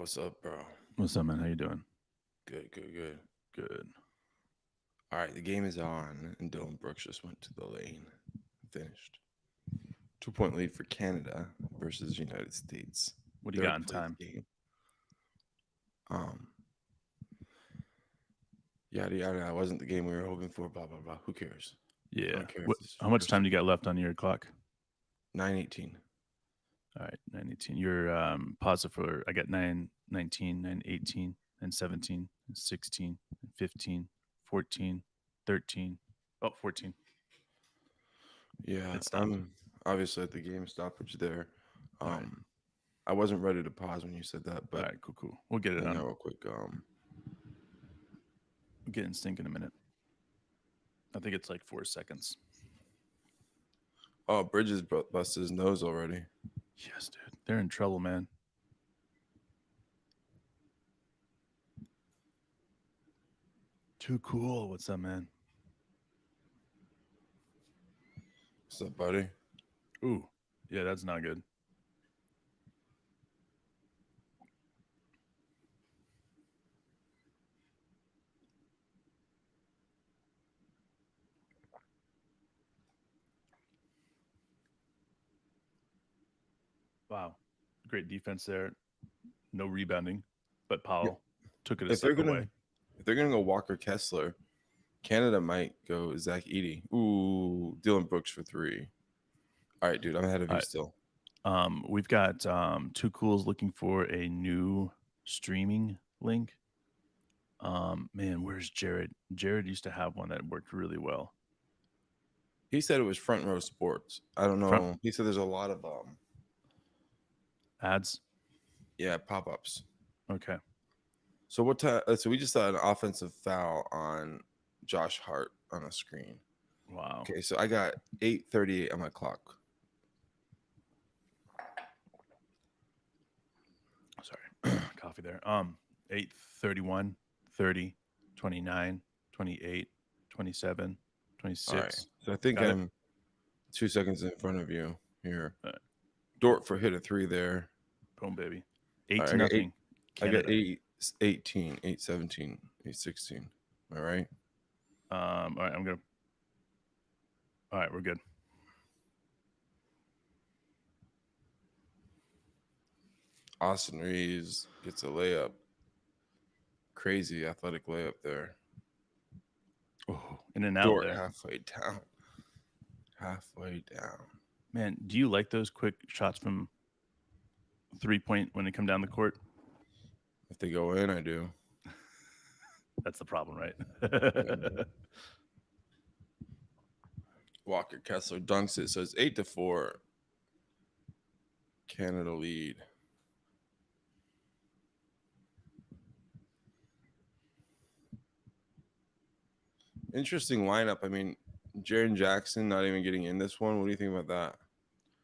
What's up, bro? What's up, man? How you doing? Good, good, good. Good. All right, the game is on, and Dylan Brooks just went to the lane. Finished. 2 point lead for Canada versus United States. What do you got Third in place time? game. Um, yada yada. That wasn't the game we were hoping for. Blah blah blah. Who cares? I Yeah. don't care if What? this is How much first time do you got left on your clock? 9:18. All right, 9:18. You're positive for. I got 9:19, 9:18, and 17, and 16, and 15, 14, 13. Oh, 14. Yeah, It stopped. I'm obviously at the game stoppage there. All right. Um, I wasn't ready to pause when you said that, All but right. Cool. Cool. We'll get it hang on. out real quick. We'll get in sync in a minute. I think it's like 4 seconds. Oh, Bridges busted his nose already. Yes, dude. They're in trouble, man. Too cool. What's up, man? What's up, buddy? Ooh. Yeah, that's not good. Wow. Great defense there. No rebounding, but Yeah, Powell took it a if they're step gonna away. if they're gonna go Walker Kessler, Canada might go Zach Edey. Ooh, Dylan Brooks for three. All right, dude, I'm ahead of All you right. still. We've got Two Cools looking for a new streaming link. Man, where's Jared? Jared used to have one that worked really well. He said it was Front Row Sports. I don't Front know. He said there's a lot of ads. yeah, pop ups. Okay. So what time? So we just saw an offensive foul on Josh Hart on a screen. Wow. Okay, so I got 8:38 on my clock. Sorry. Coffee there. 8, 31, 30, 29, 28, 27, All right, 26. so I think Got it? I'm 2 seconds in front of you here. Uh, Dort for hit a three there. Boom, baby. All 8 right, to nothing. I got Canada. 8:18, 8:17, 8:16. All right. All right. All right. We're good. Austin Reeves gets a layup. Crazy athletic layup there. Oh, in and out Dort there. halfway down. Halfway down. Man, do you like those quick shots from 3 point when they come down the court? If they go in, I do. That's the problem, right? Yeah. Walker Kessler dunks it. So it's 8-4. Canada lead. Interesting lineup. I mean, Jaren Jackson not even getting in this one. What do you think about that?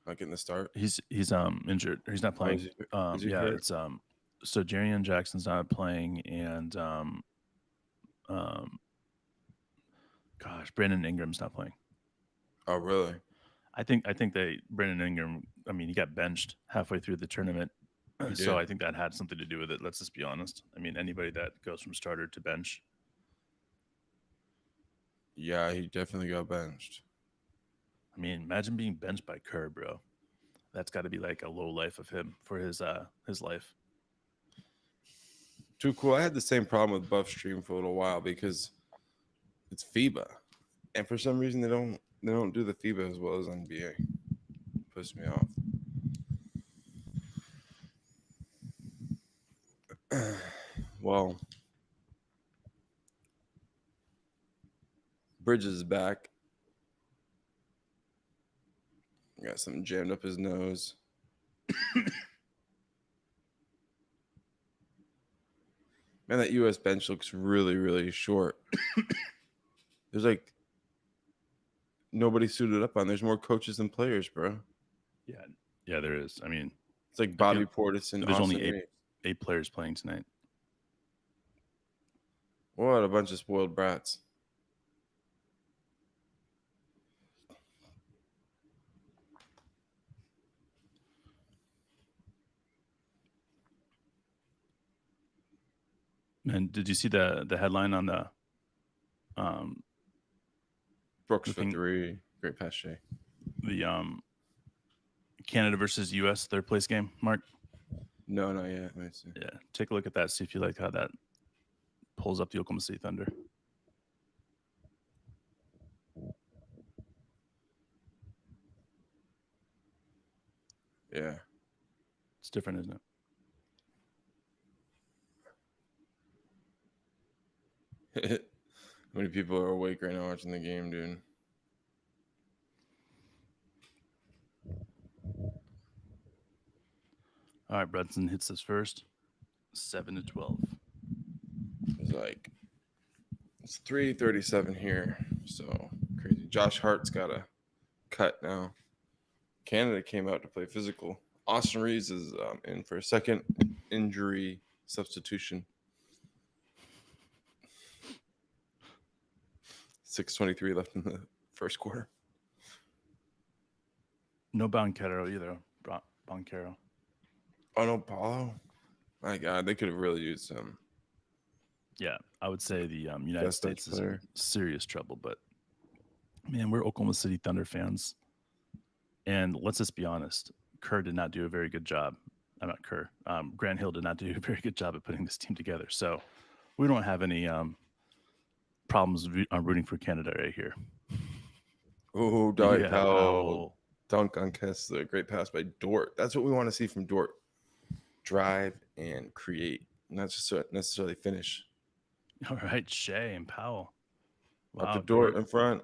Not getting the start. He's injured. He's not Oh, playing. is he Yeah, hurt? it's so Jarian Jackson's not playing, and um gosh, Brandon Ingram's not playing. Oh, really? I think they Brandon Ingram. I mean, he got benched halfway through the tournament, He so did. I think that had something to do with it. Let's just be honest. I mean, anybody that goes from starter to bench. Yeah, he definitely got benched. I mean, imagine being benched by Kerr, bro. That's got to be like a low life of him for his life. Too cool. I had the same problem with Buff Stream for a little while because it's FIBA, and for some reason they don't do the FIBA as well as NBA. Piss me off. Well, Bridges is back. Got something jammed up his nose. Man, that U.S. bench looks really, really short. There's like nobody suited up on. There's more coaches than players, bro. Yeah, yeah, there is. I mean, It's like I feel Bobby Portis and there's Austin only eight Reeves. eight players playing tonight. What a bunch of spoiled brats. And did you see the headline on um Brooks the for thing, 3. Great pass, Shea. the Canada versus US third place game, Mark? No, not yet. Let me see. Yeah, take a look at that. See if you like how that pulls up the Oklahoma City Thunder. Yeah. It's different, isn't it? How many people are awake right now watching the game, dude? All right, Brunson hits this first. 7-12. It's like it's 3:37 here, so crazy. Josh Hart's got a cut now. Canada came out to play physical. Austin Reeves is in for a second injury substitution. 6:23 left in the first quarter. No Boncaro either. Boncaro. Oh no, Paulo! My God, they could have really used some. Yeah, I would say the United Best Dutch States is in player. serious trouble, but man, we're Oklahoma City Thunder fans. And let's just be honest, Kerr did not do a very good job. I'm not Kerr. Grant Hill did not do a very good job at putting this team together. So we don't have any problems rooting for Canada right here. Oh, Dwight Yeah, Powell dunk on Kessler. Great pass by Dort. That's what we want to see from Dort. Drive and create, not just necessarily finish. All right, Shea and Powell. Up Wow, to Dort in front.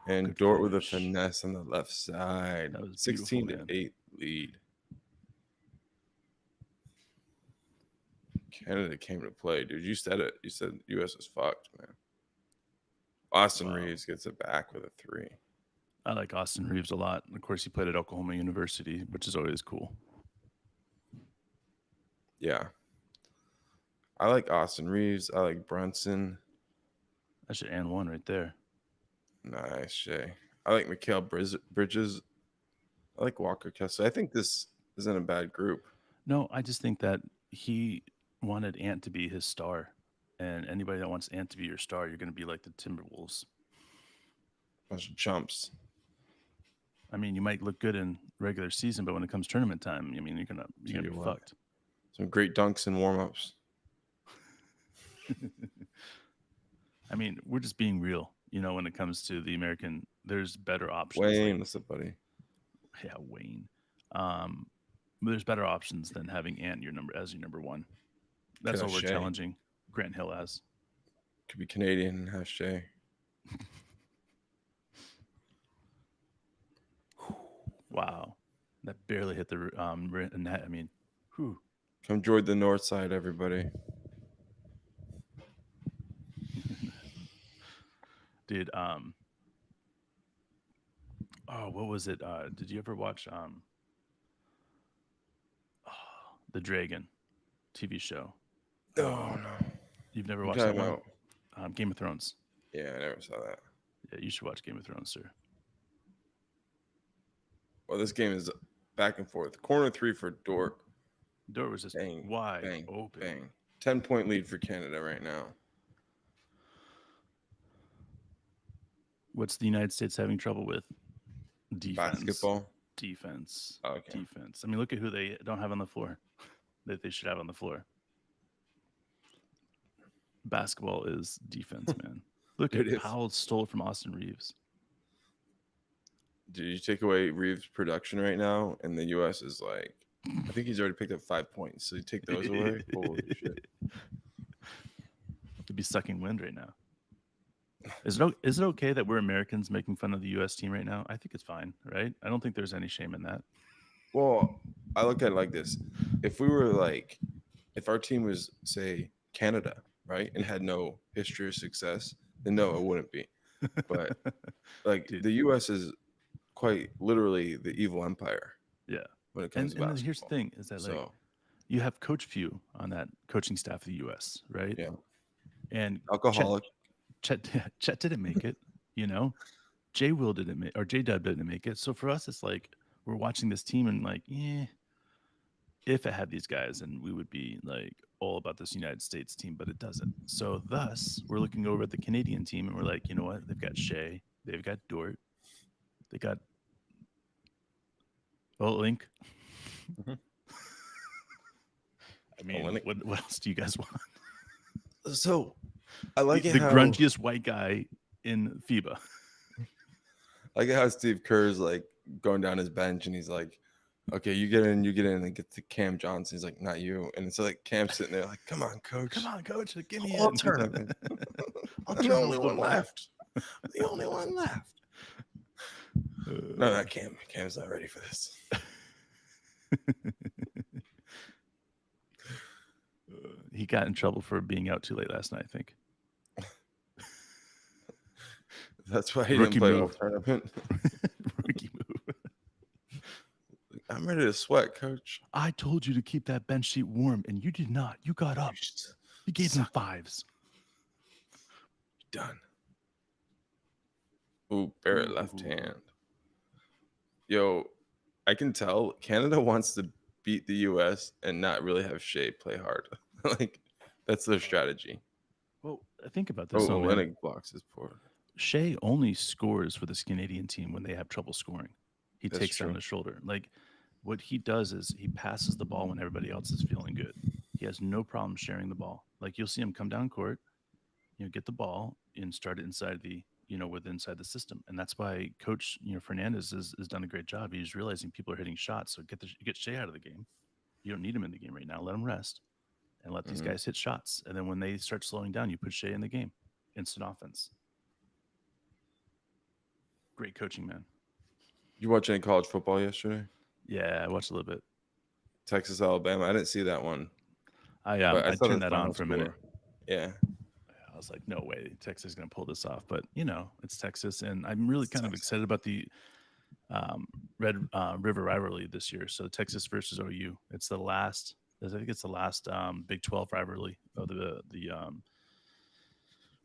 And good Dort with a finish. finesse on the left side. That was 16 beautiful, to 8 lead. Canada came to play, dude. You said it. You said US is fucked, man. Austin Reeves gets it back with a 3. I like Austin Reeves a lot. Of course, he played at Oklahoma University, which is always cool. Yeah. I like Austin Reeves. I like Brunson. That's your and one right there. Nice, Shay. I like Mikal Bridges. I like Walker Kessler. I think this isn't a bad group. No, I just think that he wanted Ant to be his star. And anybody that wants Ant to be your star, you're going to be like the Timberwolves. Bunch of chumps. I mean, you might look good in regular season, but when it comes tournament time, I mean, you're gonna be fucked. Some great dunks and warm-ups. I mean, we're just being real. You know, when it comes to the American, there's better options. Wayne, what's up, buddy? Yeah, Wayne. There's better options than having Ant your number one. That's what we're challenging Grant Hill as. Could be Canadian and have Shea. Wow, that barely hit the net. I mean, whew. Come join the north side, everybody. Dude, oh, what was it? Did you ever watch The Dragon TV show? Oh no, you've never watched that one? Game of Thrones. Yeah, I never saw that. Yeah, you should watch Game of Thrones, sir. Well, this game is back and forth. Corner 3 for Dort. Dort was just wide open. Bang. 10-point lead for Canada right now. What's the United States having trouble with? Defense. Basketball? Defense. Okay. Defense. I mean, look at who they don't have on the floor that they should have on the floor. Basketball is defense, man. Look at Powell stole from Austin Reeves. Did you take away Reeves' production right now? And the U.S. is like, I think he's already picked up 5 points. So you take those away? Holy shit. He'd be sucking wind right now. Is it okay that we're Americans making fun of the U.S. team right now? I think it's fine, right? I don't think there's any shame in that. Well, I look at it like this. If our team was, say, Canada, right, and had no history of success, then no, it wouldn't be. But like the U.S. is quite literally the evil empire. Yeah. When it comes to basketball. And here's the thing: is that you have Coach Few on that coaching staff of the U.S., right? Yeah. And alcoholic. Chet didn't make it. You know, J-Will didn't make, or J-Dub didn't make it. So for us, it's like we're watching this team and like, yeah. if it had these guys, and we would be like all about this United States team, but it doesn't. So thus, we're looking over at the Canadian team, and we're like, you know what? They've got Shea, they've got Dort, they got Link. Mhm. I mean, Olenek. what else do you guys want? So I like the it how grungiest white guy in FIBA. Steve Kerr's like going down his bench and he's like, okay, you get in, and get to Cam Johnson. He's like, not you. And it's like Cam sitting there like, come on, coach. Come on, coach, give me I'll in. turn him in. I'll I'm turn the the only one football. left. The only one left. No, not Cam. Cam's not ready for this. He got in trouble for being out too late last night, I think. That's why he Rookie didn't play all move. tournament. Rookie move. I'm ready to sweat, coach. I told you to keep that bench seat warm, and you did not. You got up. You gave them fives. Done. Ooh, Barrett left hand. Yo, I can tell Canada wants to beat the U.S. and not really have Shea play hard. Like, that's their strategy. Well, think about this. Olenek blocks his poor. Shea only scores for this Canadian team when they have trouble scoring. He That's takes true. down the shoulder. Like, what he does is he passes the ball when everybody else is feeling good. He has no problem sharing the ball. Like, you'll see him come down court, get the ball and start it inside the, inside the system. And that's why Coach, Fernandez has done a great job. He's realizing people are hitting shots. So get Shea out of the game. You don't need him in the game right now. Let him rest and let these guys hit shots. And then when they start slowing down, you put Shea in the game. Instant offense. Great coaching, man. You watch any college football yesterday? Yeah, I watched a little bit. Texas, Alabama. I didn't see that one. I turned that on for a minute. Yeah. I was like, no way, Texas is going to pull this off. But, it's Texas. And I'm really kind of excited about the Red River rivalry this year. So Texas versus OU. It's the last, I think it's the last Big 12 rivalry of the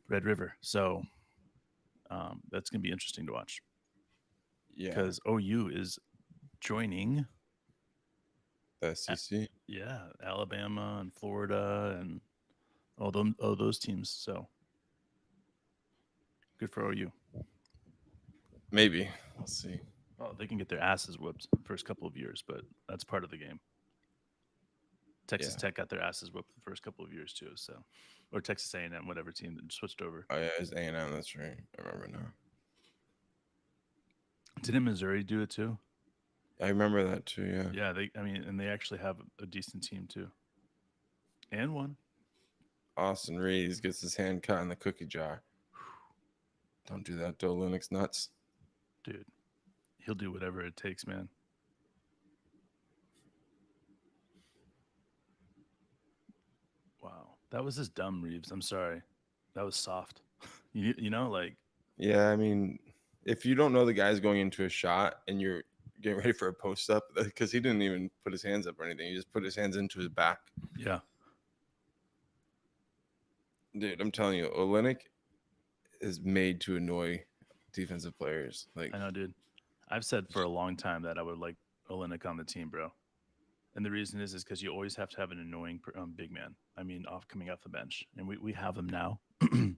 Red River. So that's going to be interesting to watch. Yeah. Because OU is joining the SEC. Alabama and Florida and all those teams. So good for OU. Maybe. We'll see. Well, they can get their asses whipped the first couple of years, but that's part of the game. Texas Tech got their asses whipped the first couple of years too. So, or Texas A&M, whatever team that switched over. Oh yeah, it's A&M. That's right. I remember now. Didn't Missouri do it too? I remember that too. Yeah. Yeah. And they actually have a decent team too. And one. Austin Reeves gets his hand cut in the cookie jar. Don't do that, though. Linux nuts. Dude, he'll do whatever it takes, man. Wow. That was just dumb, Reeves. I'm sorry. That was soft. Like. Yeah, I mean, if you don't know the guy's going into a shot and you're getting ready for a post up, because he didn't even put his hands up or anything. He just put his hands into his back. Yeah. Dude, I'm telling you, Olenek is made to annoy defensive players. Like, I know, dude. I've said for a long time that I would like Olenek on the team, bro. And the reason is because you always have to have an annoying big man. I mean, coming off the bench, and we have him now. And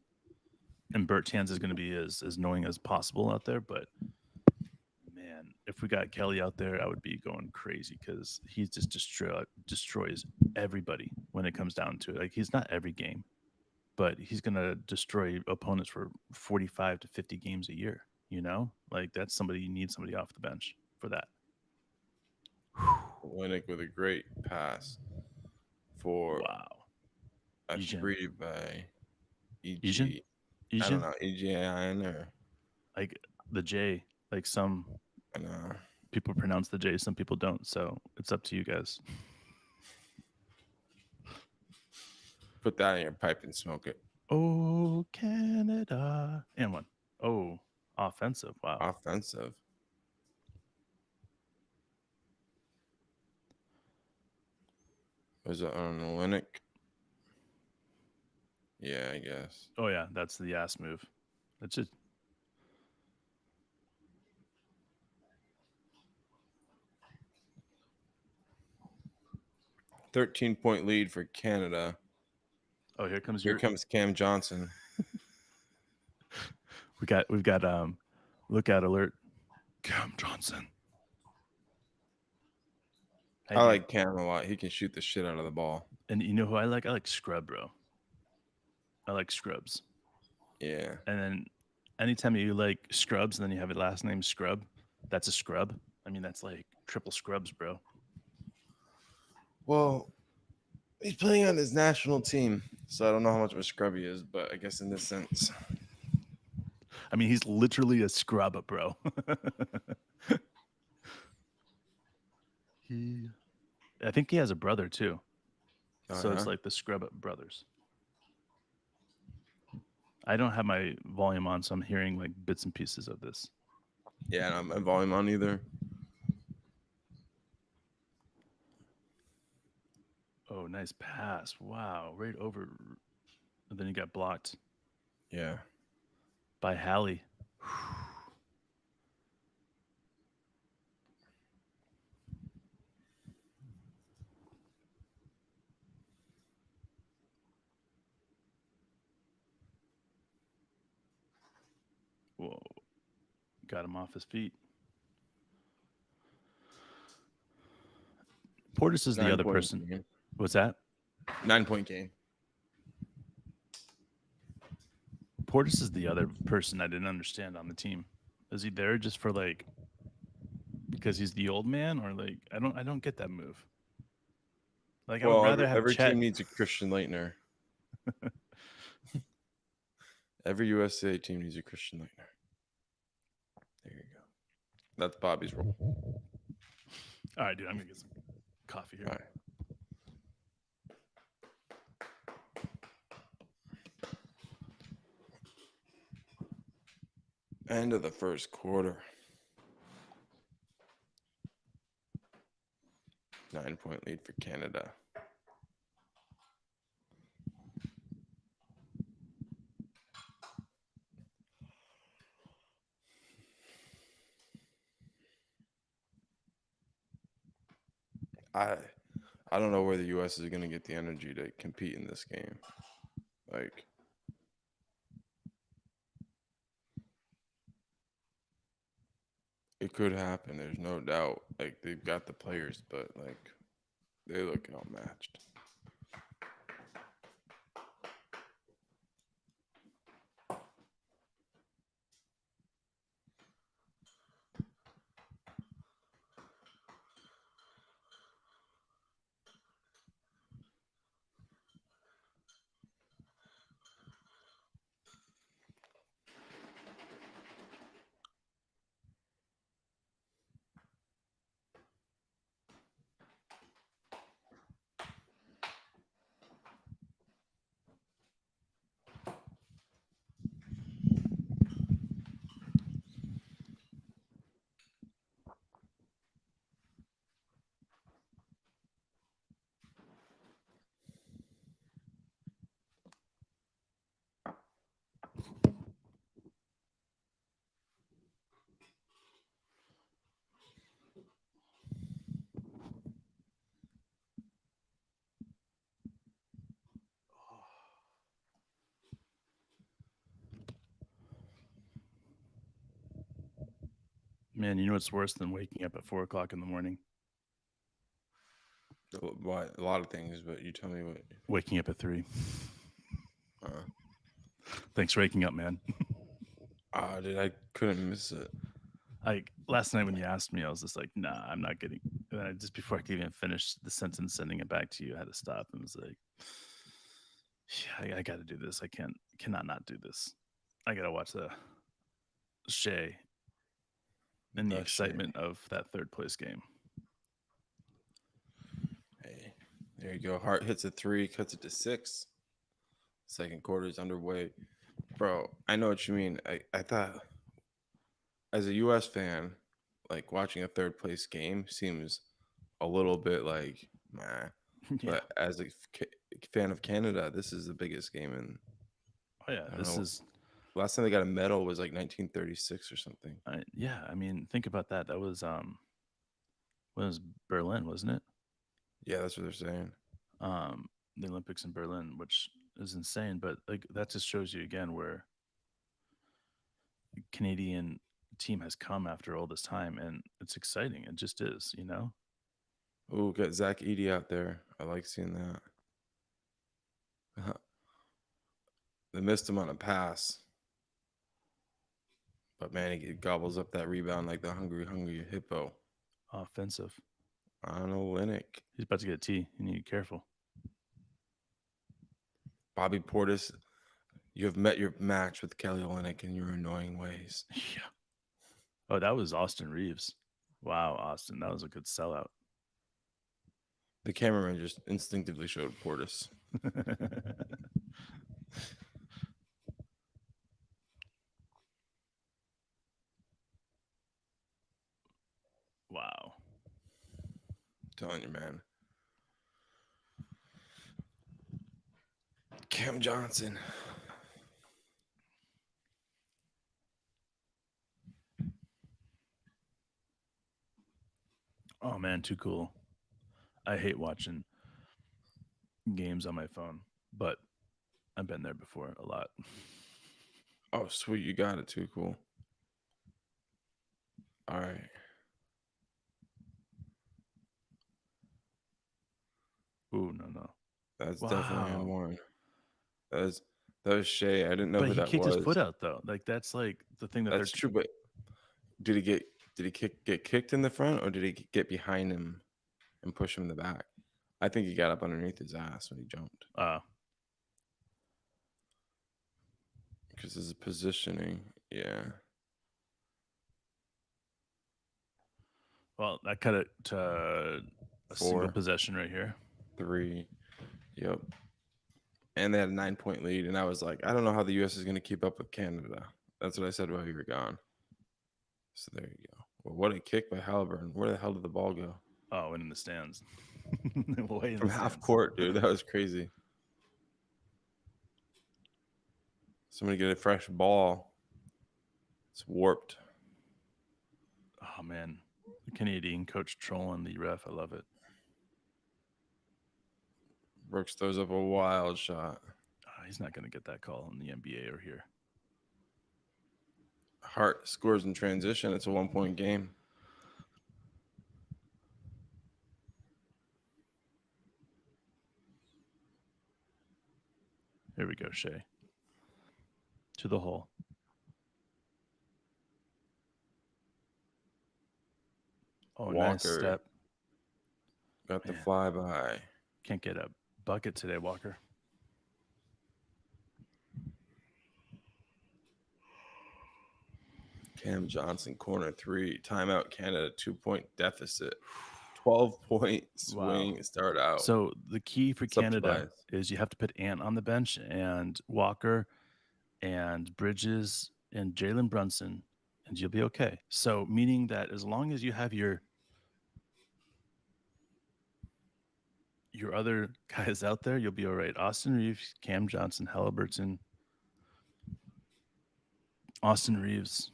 Bertans is going to be as annoying as possible out there. But man, if we got Kelly out there, I would be going crazy because he just destroys everybody when it comes down to it. Like, he's not every game, but he's going to destroy opponents for 45 to 50 games a year. Like, that's somebody, you need somebody off the bench for that. Olenek with a great pass for a spree by EG. I don't know, EGIN or like the J. Like, some people pronounce the J, some people don't. So it's up to you guys. Put that in your pipe and smoke it. Oh, Canada. And one. Oh, offensive. Wow. Offensive. Was it on Olenek? Yeah, I guess. Oh, yeah. That's the ass move. That's just. 13-point lead for Canada. Oh, here comes Here comes Cam Johnson. we've got lookout alert. Cam Johnson. I like Cam a lot. He can shoot the shit out of the ball. And you know who I like? I like Scrub, bro. I like Scrubs. Yeah. And then anytime you like Scrubs and then you have a last name Scrub, that's a scrub. I mean, that's like triple scrubs, bro. Well, he's playing on his national team, so I don't know how much of a scrub he is, but I guess in this sense. I mean, he's literally a scrub, bro. I think he has a brother too. So it's like the Scrub brothers. I don't have my volume on, so I'm hearing like bits and pieces of this. Yeah, and I'm my volume on either. Oh, nice pass. Wow. Right over. And then he got blocked. Yeah. By Hallie. Whoa. Got him off his feet. Portis is the other person. Game. What's that? 9-point game. Portis is the other person I didn't understand on the team. Is he there just for like because he's the old man, or like I don't get that move. Like I would rather have every Chet. team needs a Christian Laettner. Every USA team needs a Christian Laettner. There you go. That's Bobby's role. All right, dude. I'm gonna get some coffee here. All right. End of the first quarter. 9-point lead for Canada. I don't know where the U.S. is going to get the energy to compete in this game. Like, it could happen. There's no doubt. Like, they've got the players, but like, they look outmatched. Man, you know what's worse than waking up at 4 o'clock in the morning? What? A lot of things, but you tell me what. Waking up at 3. Thanks for waking up, man. Dude, I couldn't miss it. Like last night when you asked me, I was just like, nah, I'm not getting. And then just before I could even finish the sentence, sending it back to you, I had to stop and was like, yeah, I got to do this. I cannot not do this. I got to watch the Shea and the excitement of that third place game. Hey, there you go. Hart hits a 3, cuts it to 6. Second quarter is underway. Bro, I know what you mean. I thought as a U.S. fan, like watching a third place game seems a little bit like, nah. Yeah. But as a fan of Canada, this is the biggest game in. Oh yeah, this is. Last time they got a medal was like 1936 or something. Yeah, I mean, think about that. That was Berlin, wasn't it? Yeah, that's what they're saying. the Olympics in Berlin, which is insane. But like that just shows you again where Canadian team has come after all this time, and it's exciting. It just is, you know. Oh, got Zach Edey out there. I like seeing that. They missed him on a pass, but man, he gobbles up that rebound like the hungry hippo. Offensive. Olynyk. He's about to get a T. You need to be careful. Bobby Portis, you have met your match with Kelly Olynyk in your annoying ways. Yeah. Oh, that was Austin Reeves. Wow, Austin, that was a good sellout. The cameraman just instinctively showed Portis. Wow. I'm telling you, man. Cam Johnson. Oh man, too cool. I hate watching games on my phone, but I've been there before a lot. Oh, sweet. You got it. Too cool. All right. Ooh, no. That's Wow. definitely and one. That was Shea. I didn't know But who he that kicked his was. foot out though. Like that's like the thing that That's true, but did he get kicked in the front, or did he get behind him and push him in the back? I think he got up underneath his ass when he jumped. Because his positioning, yeah. Well, that cut it to a single 4, possession right here. 3, yep. And they had a 9-point lead, and I was like, I don't know how the U.S. is going to keep up with Canada. That's what I said while you were gone. So there you go. Well, what a kick by Halliburton. Where the hell did the ball go? Oh, in the stands. From half court, dude. That was crazy. Somebody get a fresh ball. It's warped. Oh man, the Canadian coach trolling the ref. I love it. Brooks throws up a wild shot. He's not going to get that call in the NBA or here. Hart scores in transition. It's a 1-point game. Here we go, Shea. To the hole. Oh, Walker nice step. Got the flyby. Can't get a bucket today, Walker. Cam Johnson, corner 3. Timeout Canada, 2-point deficit. 12-point swing. Wow. Start out. So the key for Canada is you have to put Ant on the bench and Walker and Bridges and Jalen Brunson, and you'll be okay. So meaning that as long as you have your other guys out there, you'll be all right. Austin Reeves, Cam Johnson, Halliburton, Austin Reeves.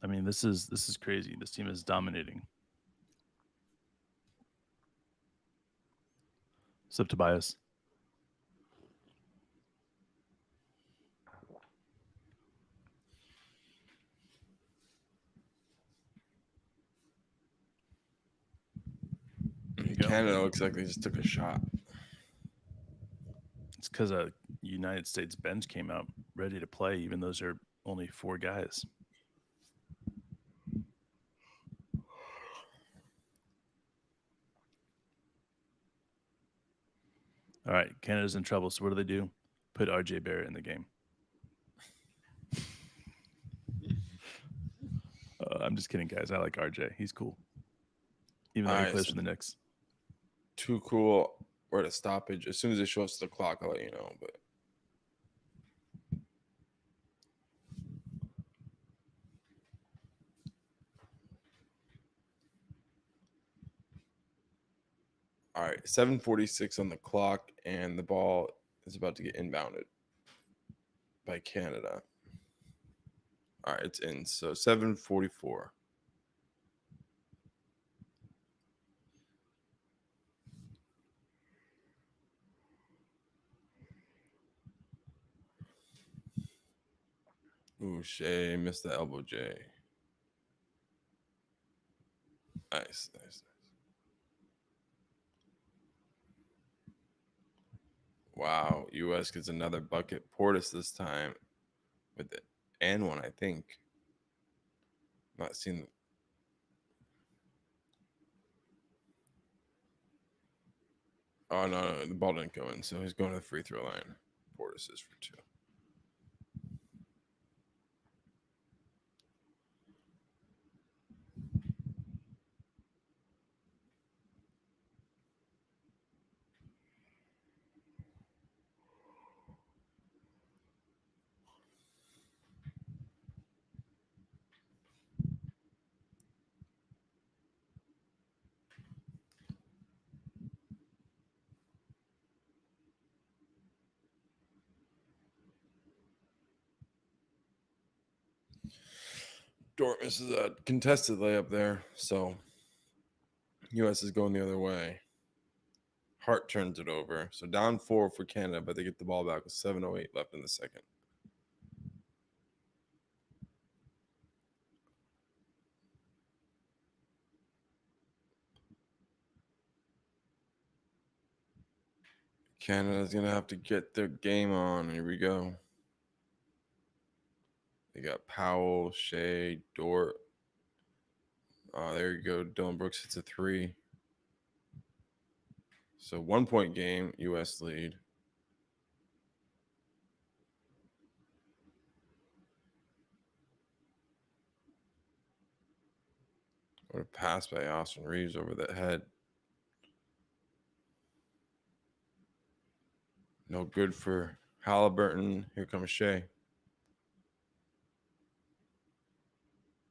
I mean, this is crazy. This team is dominating. What's up, Tobias? Canada looks like they just took a shot. It's because a United States bench came out ready to play, even those are only 4 guys. All right, Canada's in trouble. So what do? Put RJ Barrett in the game. I'm just kidding, guys. I like RJ. He's cool. Even though he plays for the Knicks. Too cool. We're at a stoppage. As soon as it shows the clock, I'll let you know. But all right, 7:46 on the clock, and the ball is about to get inbounded by Canada. All right, it's in. So 7:44. Ooh, Shea missed the elbow J. Nice. Wow, U.S. gets another bucket. Portis this time with it and one, I think. Not seen. Oh no, the ball didn't go in, so he's going to the free throw line. Portis is for two. Dort misses a contested layup there, so U.S. is going the other way. Hart turns it over, so down 4 for Canada, but they get the ball back with 7:08 left in the second. Canada's gonna have to get their game on. Here we go. They got Powell, Shea, Dort. Oh, there you go. Dylan Brooks hits a 3. So 1 point game, U.S. lead. What a pass by Austin Reeves over the head. No good for Halliburton. Here comes Shea.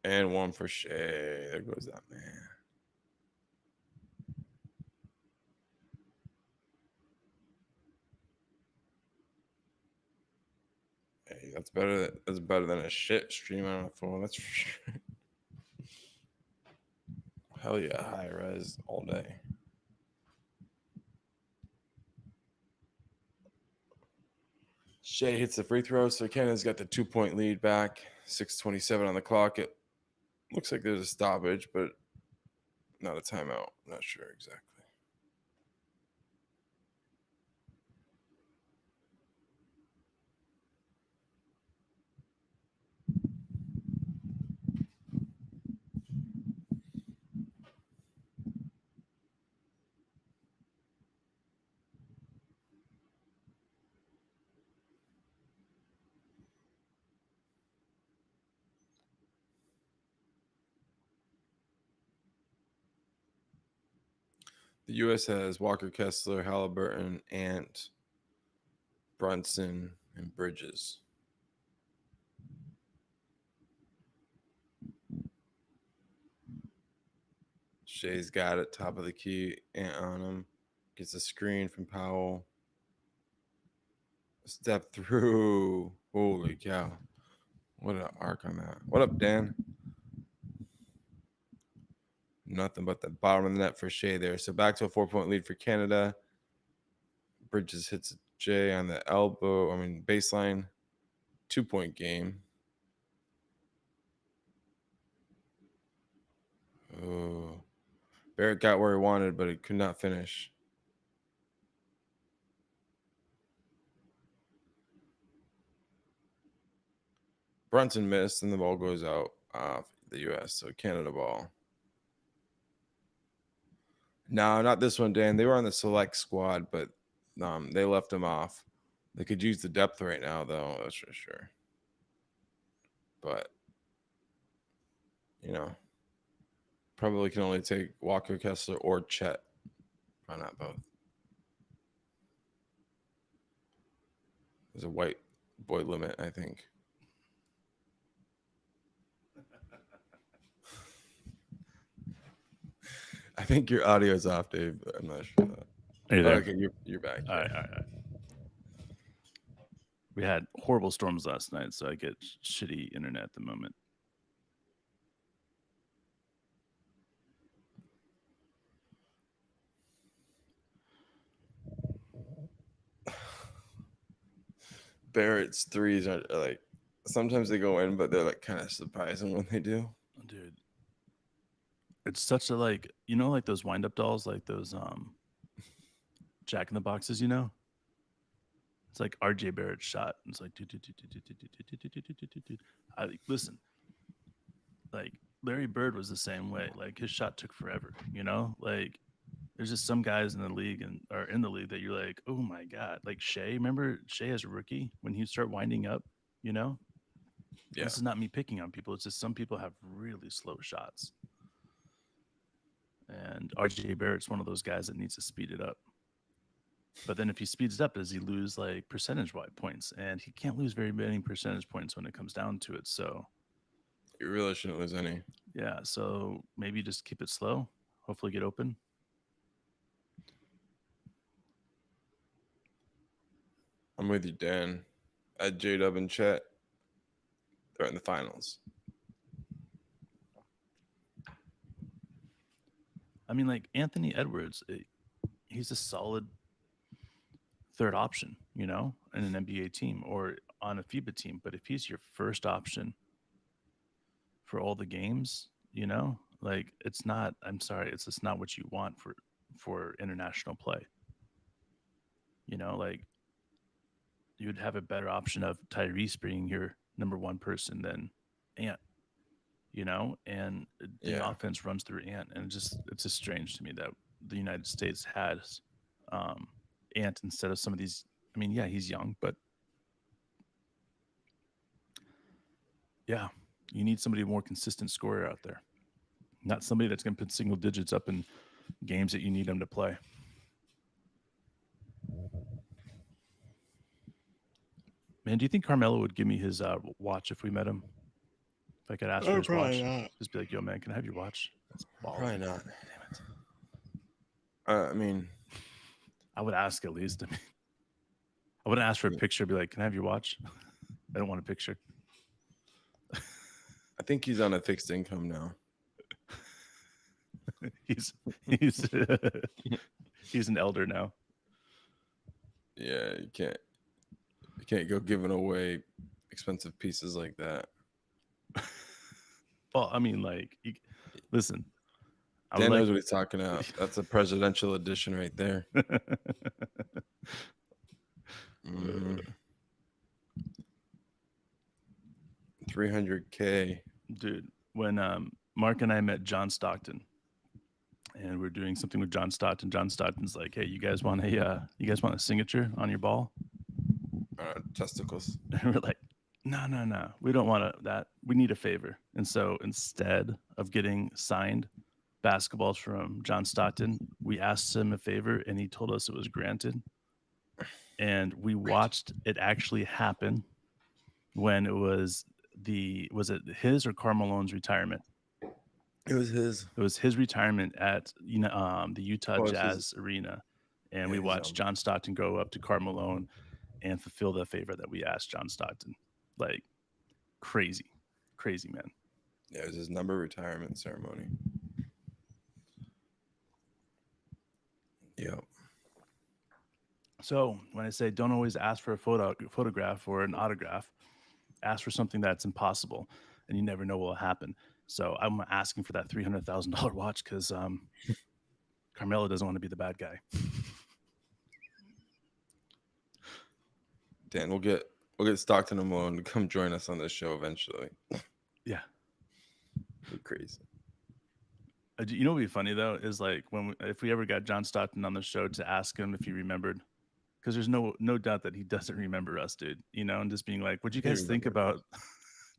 And one for Shea. There goes that man. Hey, that's better. That's better than a shit stream on a phone. That's for sure. Hell yeah, high res all day. Shea hits the free throw, so Canada's got the 2 point lead back. 6:27 on the clock. It looks like there's a stoppage, but not a timeout. I'm not sure exactly. The U.S. has Walker Kessler, Halliburton, Ant, Brunson, and Bridges. Shea's got it, top of the key, Ant on him. Gets a screen from Powell. Step through. Holy cow. What an arc on that. What up, Dan? Nothing but the bottom of the net for Shea there. So back to a 4 point lead for Canada. Bridges hits J on the elbow. Baseline. 2 point game. Oh. Barrett got where he wanted, but he could not finish. Brunson missed, and the ball goes out off the U.S. So Canada ball. No, not this one, Dan. They were on the select squad, but they left them off. They could use the depth right now, though. That's for sure. But, probably can only take Walker Kessler or Chet. Probably not both. There's a white boy limit, I think. I think your audio is off, Dave. But I'm not sure. Are you there? Okay, you're back. All right. We had horrible storms last night, so I get shitty internet at the moment. Barrett's threes are like sometimes they go in, but they're like kind of surprising when they do. Dude, it's such a like, you know, like those wind up dolls, like those Jack in the Boxes, you know? It's like RJ Barrett's shot. It's like listen, like Larry Bird was the same way. Like his shot took forever, you know? Like there's just some guys in the league and or in the league that you're like, oh my God. Like Shea, remember Shea as a rookie when he would start winding up, you know? Yeah, This is not me picking on people. It's just some people have really slow shots. And RJ Barrett's one of those guys that needs to speed it up. But then if he speeds it up, does he lose like percentage wide points? And he can't lose very many percentage points when it comes down to it. So you really shouldn't lose any. yeah, so maybe just keep it slow. Hopefully get open. I'm with you, Dan. At J Dub and Chet, they're in the finals. I mean, like Anthony Edwards, he's a solid third option, you know, in an NBA team or on a FIBA team. But if he's your first option for all the games, you know, like it's not. I'm sorry, it's just not what you want for international play. You know, like you'd have a better option of Tyrese being your number one person than Ant. You know, and the Yeah, offense runs through Ant, and it's just strange to me that the United States has um, Ant instead of some of these. I mean, yeah, he's young, but yeah, you need somebody more consistent scorer out there, not somebody that's going to put single digits up in games that you need them to play. Man, do you think Carmelo would give me his watch if we met him? If I could ask for his probably watch, not. just be like, "Yo, man, can I have your watch?" That's Probably baller. not. Damn it. I mean, I would ask at least. I mean, I wouldn't ask for a picture. Be like, "Can I have your watch?" I don't want a picture. I think he's on a fixed income now. he's he's he's an elder now. Yeah, you can't go giving away expensive pieces like that. Well, I mean, like, listen, I would Dan like. knows what he's talking about. That's a presidential edition right there. Mm-hmm. 300K. Dude, when Mark and I met John Stockton, and we're doing something with John Stockton. John Stockton's like, "Hey, you guys want a signature on your ball?" Testicles. And we're like, "No, no, no, we don't want that. We need a favor." And so instead of getting signed basketballs from John Stockton, we asked him a favor, and he told us it was granted. And we watched it actually happen when it was it his or Carmelone's retirement? It was his. It was his retirement at the Utah Oh, it's his. Jazz Arena, and Yeah, we he's watched John Stockton go up to Carmelo and fulfill the favor that we asked John Stockton. Like crazy, crazy man. Yeah, it was his number retirement ceremony. Yep. So when I say don't always ask for a photograph or an autograph, ask for something that's impossible, and you never know what will happen. So I'm asking for that $300,000 watch because Carmelo doesn't want to be the bad guy. Dan, we'll get Stockton and Malone to come join us on this show eventually. Yeah. Be crazy. You know what would be funny though is like if we ever got John Stockton on the show to ask him if he remembered, because there's no doubt that he doesn't remember us, dude. You know, and just being like, "What'd you guys think about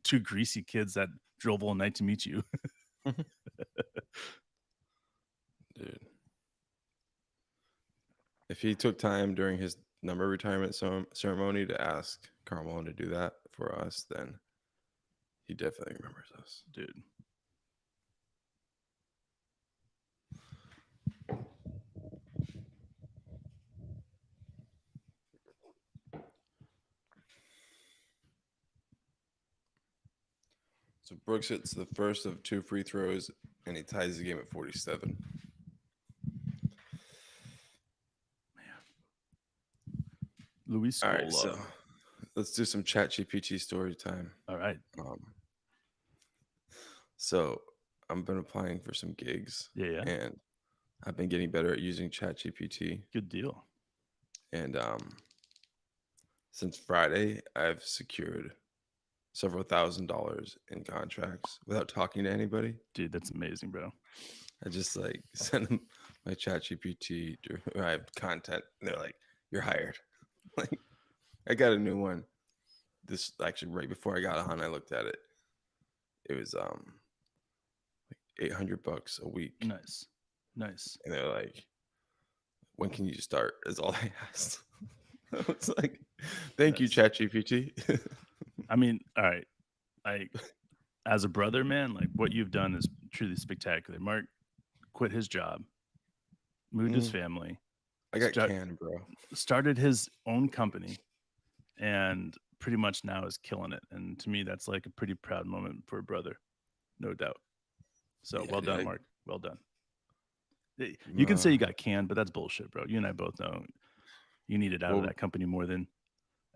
two greasy kids that drove all night to meet you?" Dude, if he took time during his number retirement ceremony to ask Carmelo to do that for us, then he definitely remembers us, Dude. So Brooks hits the first of 2 free throws, and he ties the game at 47. Luis All Scola. right, so let's do some chat GPT story time. All right. Um, so I've been applying for some gigs, Yeah, yeah. and I've been getting better at using chat GPT. Good deal. And since Friday, I've secured several $1,000s in contracts without talking to anybody. Dude, that's amazing, bro. I just like send them my chat GPT. I have content. And they're like, "You're hired." Like, I got a new one. This actually right before I got on, I looked at it. It was like $800 a week, Nice. Nice. and they're like, "When can you start?" Is all I asked. I was like, "Thank you, Nice. chat GPT." I mean, all right. As a brother, man, like what you've done is truly spectacular. Mark quit his job, moved his family, I got start, canned, bro. started his own company, and pretty much now is killing it. And to me, that's like a pretty proud moment for a brother, no doubt. So Yeah, well dude, done, Mark. Well done. You can say you got canned, but that's bullshit, bro. You and I both know you needed out of well, that company more than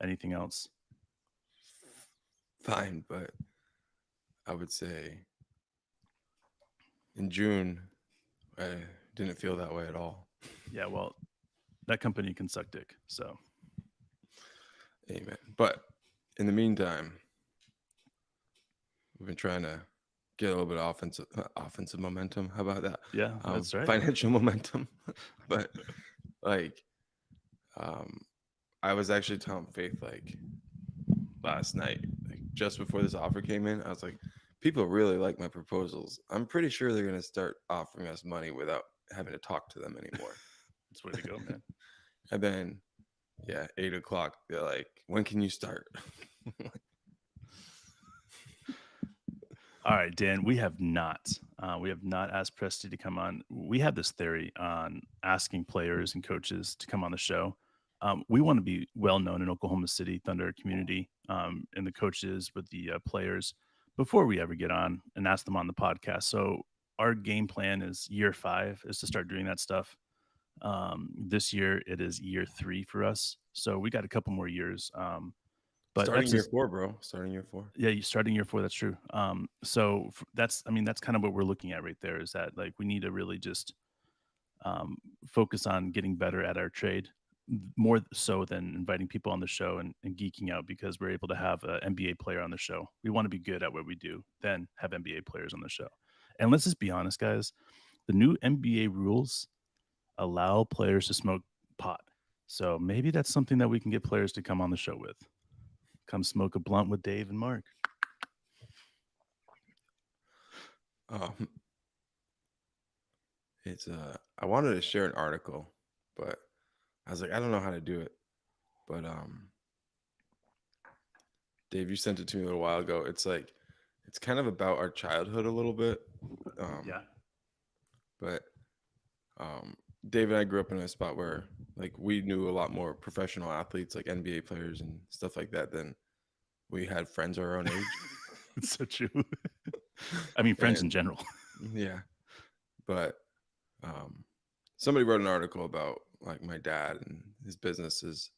anything else. fine, but I would say in June, I didn't feel that way at all. Yeah, well, that company can suck dick. So Amen. But in the meantime, we've been trying to get a little bit of offensive momentum. How about that? yeah, that's right. Financial momentum. But like, um, I was actually telling Faith like last night, like just before this offer came in, I was like, people really like my proposals. I'm pretty sure they're gonna start offering us money without having to talk to them anymore. That's the way to go, man. And then, yeah, 8 o'clock, they're like, when can you start? All right, Dan, we have not asked Presty to come on. We have this theory on asking players and coaches to come on the show. We want to be well known in Oklahoma City Thunder community, and the coaches with the players before we ever get on and ask them on the podcast. So our game plan is year 5 is to start doing that stuff. This year it is year 3 for us, so we got a couple more years. But Starting that's year just 4, bro. Starting year 4. yeah, you starting year 4. That's true. So that's I mean that's kind of what we're looking at right there. Is that like we need to really just focus on getting better at our trade more so than inviting people on the show and geeking out because we're able to have an NBA player on the show. We want to be good at what we do, then have NBA players on the show. And let's just be honest, guys. The new NBA rules allow players to smoke pot. So maybe that's something that we can get players to come on the show with. Come smoke a blunt with Dave and Mark. Um, it's I wanted to share an article, but I was like, I don't know how to do it. But Dave, you sent it to me a little while ago. It's like it's kind of about our childhood a little bit. Yeah. But um Dave and I grew up in a spot where like we knew a lot more professional athletes, like NBA players and stuff like that, than we had friends our own age. It's so true. I mean, friends in And general. yeah, but somebody wrote an article about like my dad and his businesses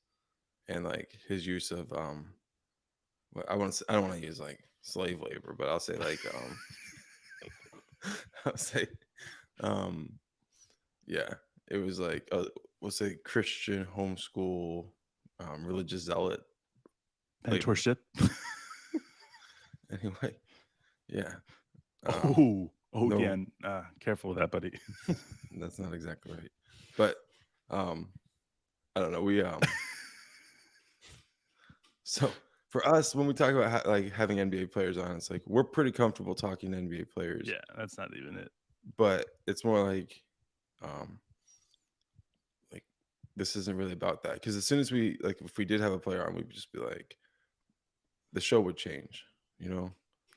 and like his use of I don't want to use like slave labor, but I'll say like I'll say um yeah, it was like we'll say Christian homeschool religious zealot labor. Mentorship. Anyway, yeah. Oh, No, Dan, careful with that, buddy. that's not exactly right. But um I don't know. We so for us when we talk about like having NBA players on, it's like we're pretty comfortable talking to NBA players, Yeah, that's not even it. but it's more um like this isn't really about that because as soon as we like if we did have a player on, we'd just be like the show would change, you know.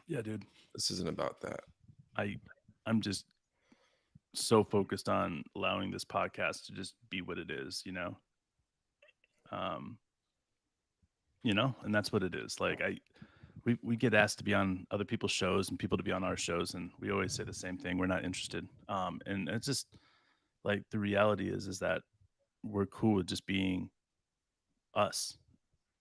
Yeah, dude. This isn't about that. I'm just so focused on allowing this podcast to just be what it is, Um, and that's what it is. Like we get asked to be on other people's shows and people to be on our shows, and we always say the same thing. We're not interested. And it's just like the reality is that we're cool with just being us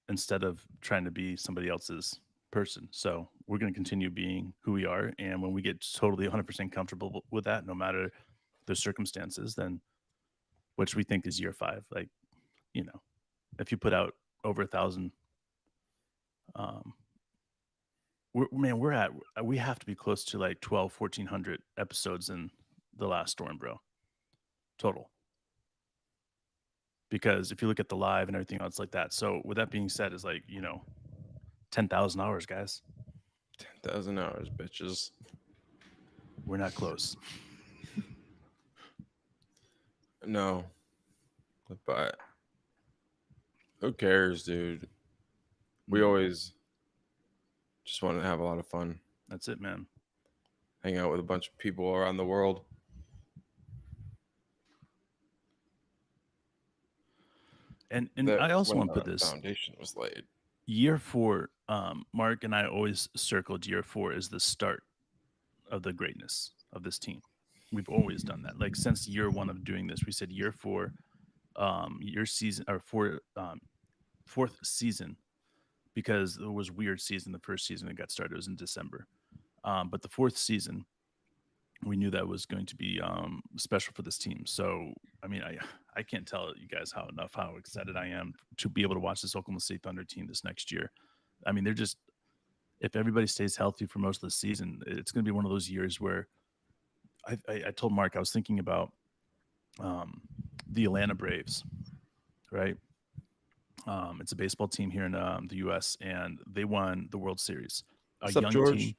instead of trying to be somebody else's person. So we're going to continue being who we are. And when we get totally 100% comfortable with that, no matter the circumstances, then which we think is year 5, like, you know, if you put out over 1,000, um, we have to be close to like 1,400 episodes in the last storm, bro, total. Because if you look at the live and everything else like that. So with that being said, is like, 10,000 hours, guys. 10,000 hours, bitches. We're not close. No, but who cares, dude? We always just want to have a lot of fun, That's it, man. hang out with a bunch of people around the world. And I That's also when want to put the this foundation was laid. year 4. Mark and I always circled year 4 as the start of the greatness of this team. We've always done that. Like since year 1 of doing this, we said year 4, your season or fourth season, because it was weird season. The first season that got started was in December, but the fourth season, we knew that was going to be special for this team. So, I mean, I can't tell you guys how excited I am to be able to watch this Oklahoma City Thunder team this next year. I mean, they're just, if everybody stays healthy for most of the season, it's going to be one of those years where I told Mark I was thinking about um, the Atlanta Braves, right? It's a baseball team here in the U.S. and they won the World Series. A What's up, young George? team,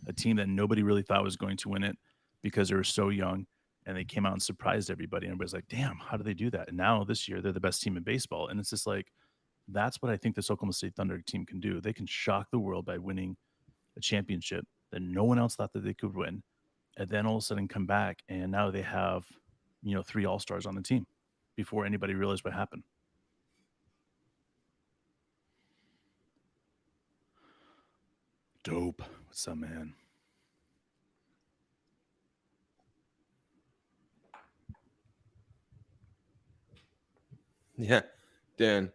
a team that nobody really thought was going to win it because they were so young, and they came out and surprised everybody. And everybody's like, "Damn, how do they do that?" And now this year they're the best team in baseball, and it's just like that's what I think this Oklahoma City Thunder team can do. They can shock the world by winning a championship that no one else thought that they could win, and then all of a sudden come back and now they have 3 all-stars on the team before anybody realized what happened. Dope. What's up, man? Yeah, Dan.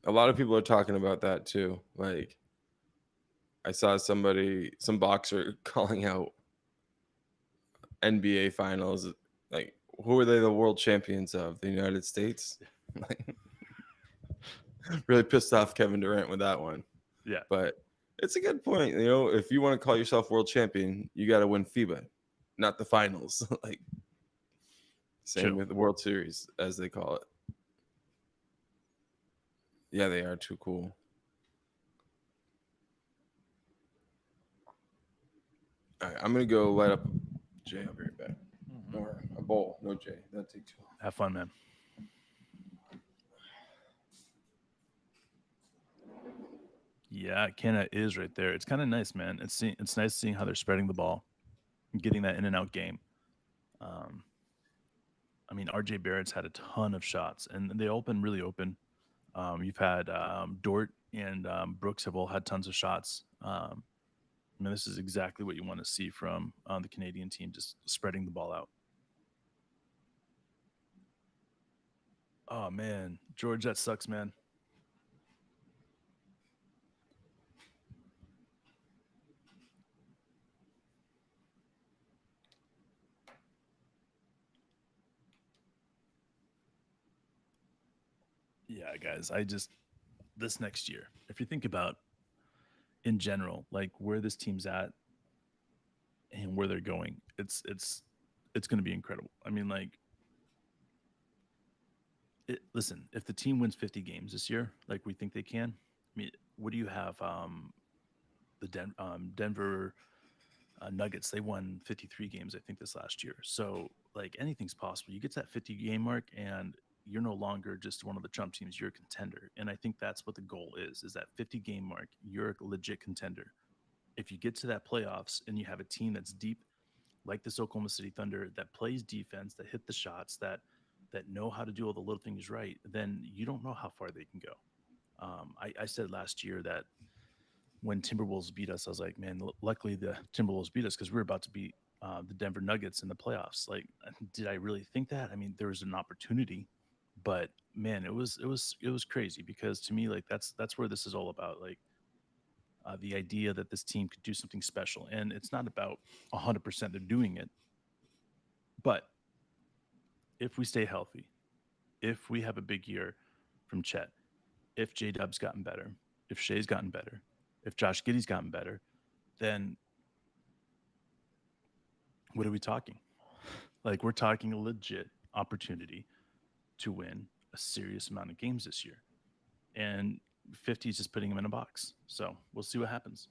A lot of people are talking about that too. Like, I saw some boxer calling out NBA finals. Like, who are they the world champions of? The United States? Like, really pissed off Kevin Durant with that one. Yeah. But it's a good point. If you want to call yourself world champion, you got to win FIBA, not the finals. Like, same True. with the World Series, as they call it. Yeah, they are too cool. All right, I'm gonna go light up Jay. I'll be right back. Or a bowl, no Jay. That'd take too long. Have fun, man. Yeah, Canada is right there. It's kind of nice, man. It's nice seeing how they're spreading the ball, and getting that in and out game. Um, I mean, RJ Barrett's had a ton of shots, and they open really open. You've had Dort and Brooks have all had tons of shots. I mean, this is exactly what you want to see from the Canadian team, just spreading the ball out. Oh man, George, that sucks, man. Yeah, guys, this next year, if you think about in general, like where this team's at and where they're going, it's going to be incredible. I mean, like, listen, if the team wins 50 games this year, like we think they can, I mean, what do you have? Denver Nuggets, they won 53 games, I think, this last year. So, like, anything's possible. You get to that 50 game mark, and you're no longer just one of the Trump teams. You're a contender, and I think that's what the goal is that 50 game mark. You're a legit contender. If you get to that playoffs and you have a team that's deep, like this Oklahoma City Thunder, that plays defense, that hit the shots, that know how to do all the little things right, then you don't know how far they can go. I said last year that when Timberwolves beat us, I was like, man, luckily the Timberwolves beat us because we were about to beat the Denver Nuggets in the playoffs. Like, did I really think that? I mean, there was an opportunity, But man, it was crazy because to me, like that's where this is all about. Like the idea that this team could do something special, and it's not about 100% they're doing it, but if we stay healthy, if we have a big year from Chet, if J Dub's gotten better, if Shea's gotten better, if Josh Giddey's gotten better, then what are we talking? Like we're talking a legit opportunity to win a serious amount of games this year. And 50 is just putting him in a box. So we'll see what happens.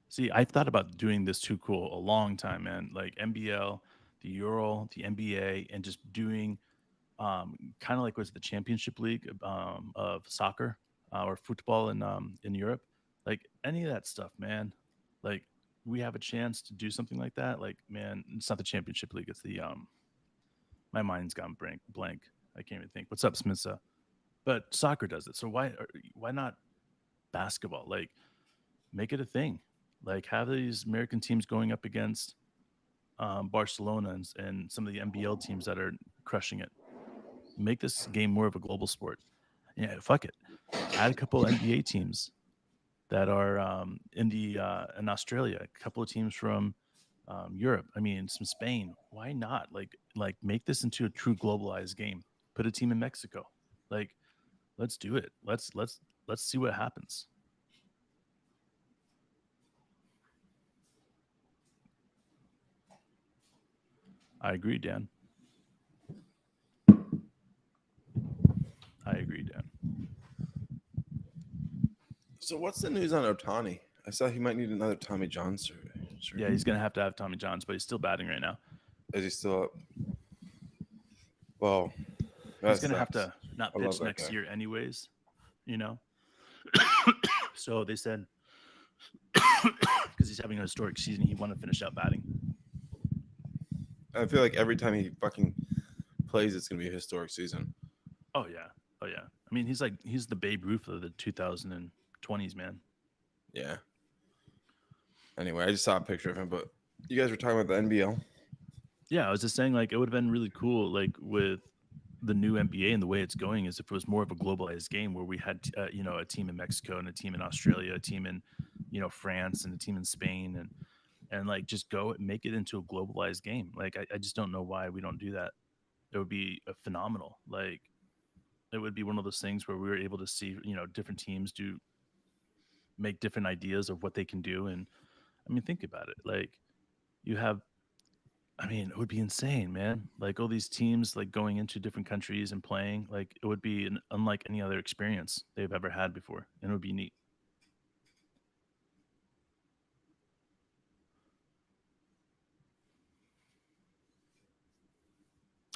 See, I've thought about doing this too cool a long time, man. Like NBL, the Euro, the NBA, and just doing kind of like what's the Championship League of soccer or football in Europe. Like any of that stuff, man. Like we have a chance to do something like that. Like, man, it's not the Championship League. It's the my mind's gone blank. I can't even think. What's up, Smitsa? But soccer does it. So why not basketball? Like make it a thing. Like have these American teams going up against Barcelona and some of the NBL teams that are crushing it. Make this game more of a global sport. Yeah, fuck it. Add a couple NBA teams that are in Australia. A couple of teams from Europe. I mean, some Spain. Why not? Like make this into a true globalized game. Put a team in Mexico. Like let's do it. Let's see what happens. I agree, Dan. I agree, Dan. So what's the news on Otani? I saw he might need another Tommy John survey. Yeah, he's gonna have to have Tommy Johns, but he's still batting right now. Is he still up? Well, He's that gonna have sucks. to not I love pitch that next guy. year, anyways. You know. So they said because he's having a historic season, he want to finish out batting. I feel like every time he fucking plays, it's gonna be a historic season. Oh yeah, oh yeah. I mean, he's the Babe Ruth of the 2020s, man. Yeah. Anyway, I just saw a picture of him, but you guys were talking about the NBL. Yeah, I was just saying like it would have been really cool, like with the new NBA and the way it's going, is if it was more of a globalized game where we had a team in Mexico and a team in Australia, a team in France and a team in Spain and like just go and make it into a globalized game. Like I just don't know why we don't do that. It would be a phenomenal. Like it would be one of those things where we were able to see different teams do make different ideas of what they can do. And I mean, think about it. Like you have, I mean, it would be insane, man. Like all these teams like going into different countries and playing, like it would be unlike any other experience they've ever had before, and it would be neat.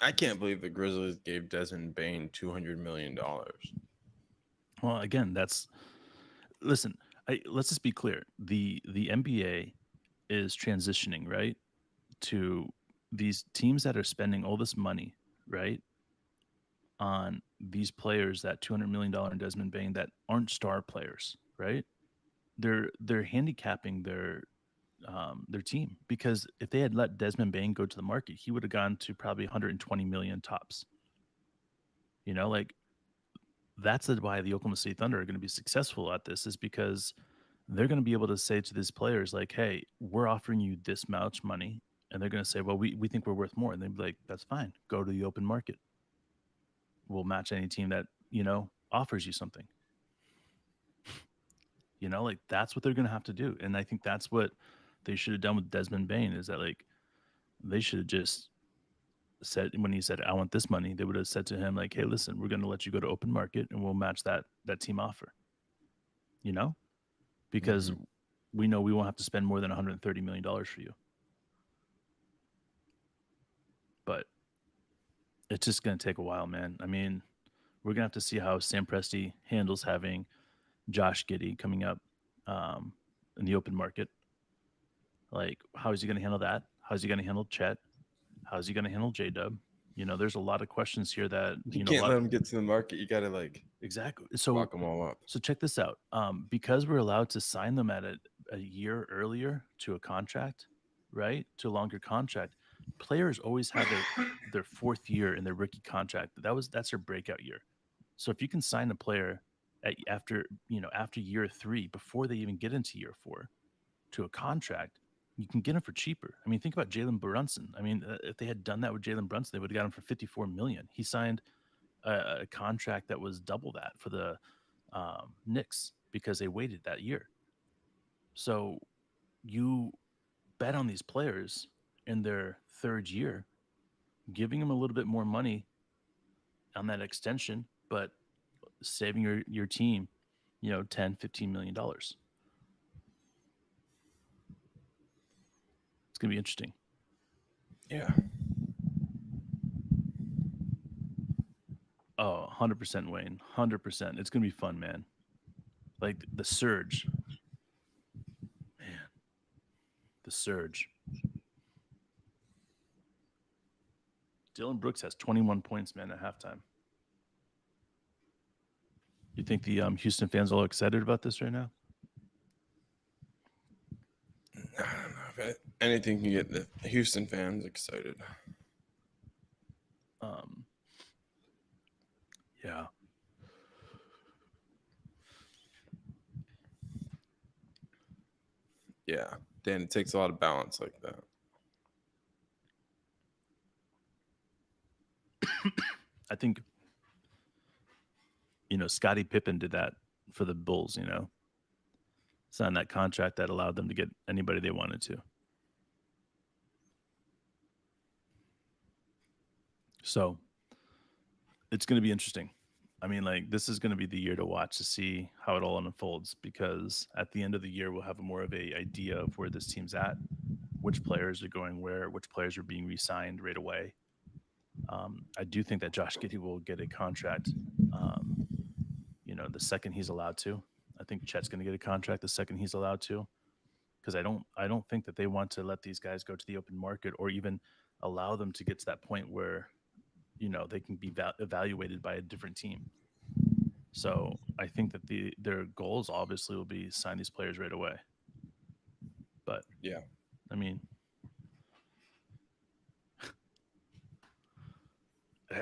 I can't believe the Grizzlies gave Desmond Bain $200 million. Well, again, that's listen. Let's just be clear. The NBA is transitioning right to these teams that are spending all this money, right, on these players that $200 million in Desmond Bain that aren't star players, right? They're handicapping their team because if they had let Desmond Bain go to the market, he would have gone to probably 120 million tops. Like that's why the Oklahoma City Thunder are going to be successful at this is because they're going to be able to say to these players like, "Hey, we're offering you this much money," and they're going to say, "Well, we think we're worth more," and they'd be like, "That's fine. Go to the open market. We'll match any team that offers you something." Like that's what they're going to have to do, and I think that's what they should have done with Desmond Bain is that like they should have just said when he said I want this money, they would have said to him like, "Hey, listen, we're going to let you go to open market and we'll match that team offer." You know, because Mm-hmm. we know we won't have to spend more than $130 million for you. But it's just going to take a while, man. I mean, we're going to have to see how Sam Presti handles having Josh Giddey coming up in the open market. Like, how is he going to handle that? How is he going to handle Chet? How is he going to handle J Dub? There's a lot of questions here that You a can't lot let of him get to the market. You gotta like exactly. lock them all up. So check this out. Because we're allowed to sign them at a year earlier to a contract, right? To a longer contract. players always have their fourth year in their rookie contract. That's their breakout year. So if you can sign a player after year 3 before they even get into year 4 to a contract, you can get him for cheaper. I mean, think about Jalen Brunson. I mean, if they had done that with Jalen Brunson, they would have got him for 54 million. He signed a contract that was double that for the Knicks because they waited that year. So you bet on these players in their third year, giving them a little bit more money on that extension, but saving your team, 10, $15 million. It's going to be interesting. Yeah. Oh, 100% Wayne. 100%. It's going to be fun, man. Like the surge. Man, the surge. Dylan Brooks has 21 points, man, at halftime. You think the Houston fans are all excited about this right now? I don't know if anything can get the Houston fans excited. Yeah. Yeah. Dan, it takes a lot of balance like that. I think, Scottie Pippen did that for the Bulls, signed that contract that allowed them to get anybody they wanted to. So it's going to be interesting. I mean, like, this is going to be the year to watch to see how it all unfolds, because at the end of the year, we'll have more of a idea of where this team's at, which players are going where, which players are being re-signed right away. I do think that Josh Giddey will get a contract, the second he's allowed to. I think Chet's going to get a contract the second he's allowed to, because I don't think that they want to let these guys go to the open market or even allow them to get to that point where they can be evaluated by a different team. So I think that their goals obviously will be sign these players right away. But yeah, I mean,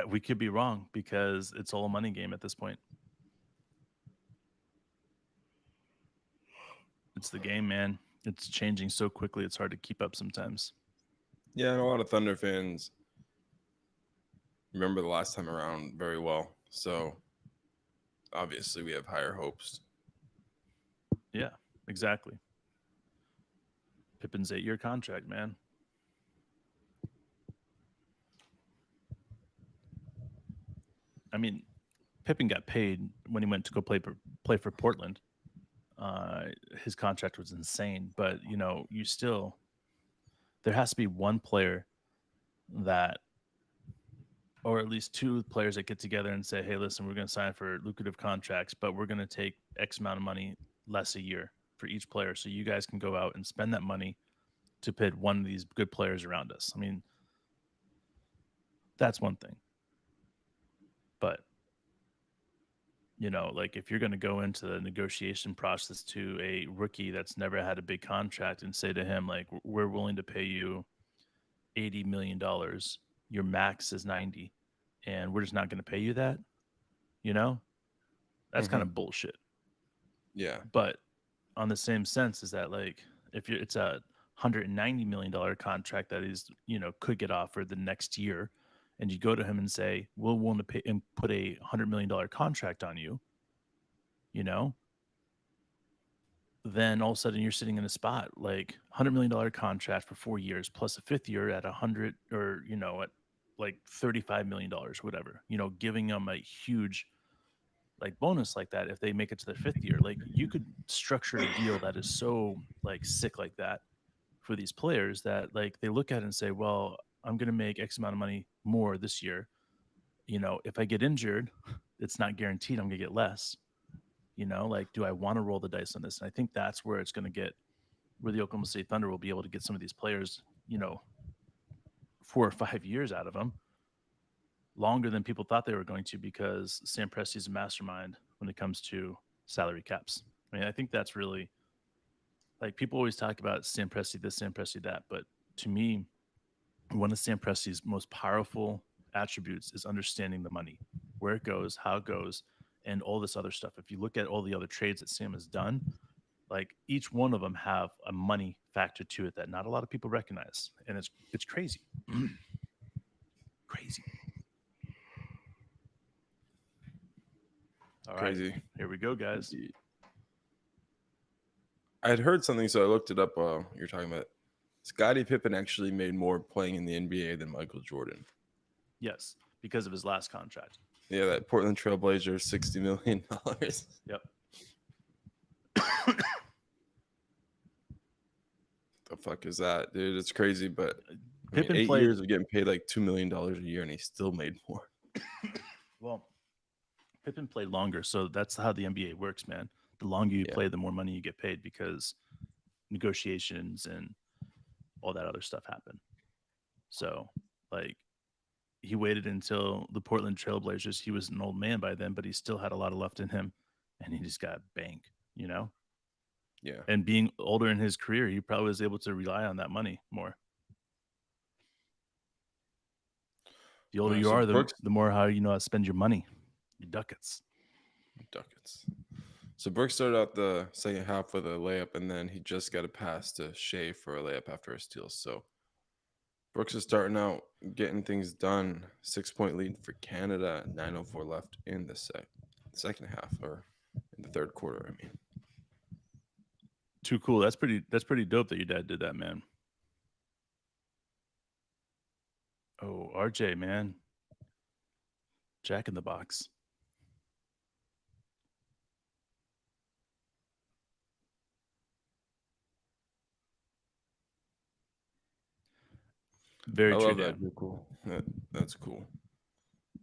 we could be wrong because it's all a money game at this point. It's the game, man. It's changing so quickly. It's hard to keep up sometimes. Yeah, and a lot of Thunder fans remember the last time around very well. So obviously we have higher hopes. Yeah, exactly. Pippen's 8-year contract, man. I mean, Pippen got paid when he went to go play for Portland. His contract was insane, but you still, there has to be one player that, or at least two players that get together and say, hey, listen, we're going to sign for lucrative contracts, but we're going to take X amount of money less a year for each player. So you guys can go out and spend that money to pit one of these good players around us. I mean, that's one thing. But, like if you're going to go into the negotiation process to a rookie that's never had a big contract and say to him, like, we're willing to pay you $80 million, your max is 90, and we're just not going to pay you that, that's kind of bullshit. Yeah. But on the same sense is that, like, if it's a $190 million contract that is, could get offered the next year, and you go to him and say, we're willing to pay and put a $100 million contract on you, then all of a sudden you're sitting in a spot like $100 million contract for 4 years plus a fifth year at 100, or, at like $35 million, whatever, giving them a huge like bonus like that if they make it to their fifth year. Like, you could structure a deal that is so like sick like that for these players that like they look at it and say, well, I'm going to make X amount of money more this year. If I get injured, it's not guaranteed I'm going to get less. Like, do I want to roll the dice on this? And I think that's where it's going to get, where the Oklahoma City Thunder will be able to get some of these players, 4 or 5 years out of them, longer than people thought they were going to, because Sam Presti's a mastermind when it comes to salary caps. I mean, I think that's really, like, people always talk about Sam Presti this, Sam Presti that, but to me, One of Sam Presti's most powerful attributes is understanding the money, where it goes, how it goes, and all this other stuff. If you look at all the other trades that Sam has done, like each one of them have a money factor to it that not a lot of people recognize, and it's crazy. Crazy. All right, Crazy. here we go, guys. I had heard something, so I looked it up while you're talking about it. Scottie Pippen actually made more playing in the NBA than Michael Jordan. Yes, because of his last contract. Yeah, that Portland Trailblazers, $60 million. Yep. The fuck is that, dude? It's crazy, but I mean, Pippen 8 played years of getting paid like $2 million a year, and he still made more. well. Pippen played longer, so that's how the NBA works, man. The longer you Yeah. play, the more money you get paid because negotiations and all that other stuff happen. So, like, he waited until the Portland Trailblazers. He was an old man by then, but he still had a lot of left in him, and he just got bank, you know. Yeah. And being older in his career, he probably was able to rely on that money more. The older you So are, Brooks the more how you know how to spend your money, your ducats. ducats. So Brooks started out the second half with a layup, and then he just got a pass to Shea for a layup after a steal. So Brooks is starting out getting things done. 6-point lead for Canada. 9:04 left in the second half, or in the third quarter. I mean, Too cool. That's pretty dope that your dad did that, man. Oh, RJ, man. Jack in the Box. I Very true, love that. Dan. Cool. That's cool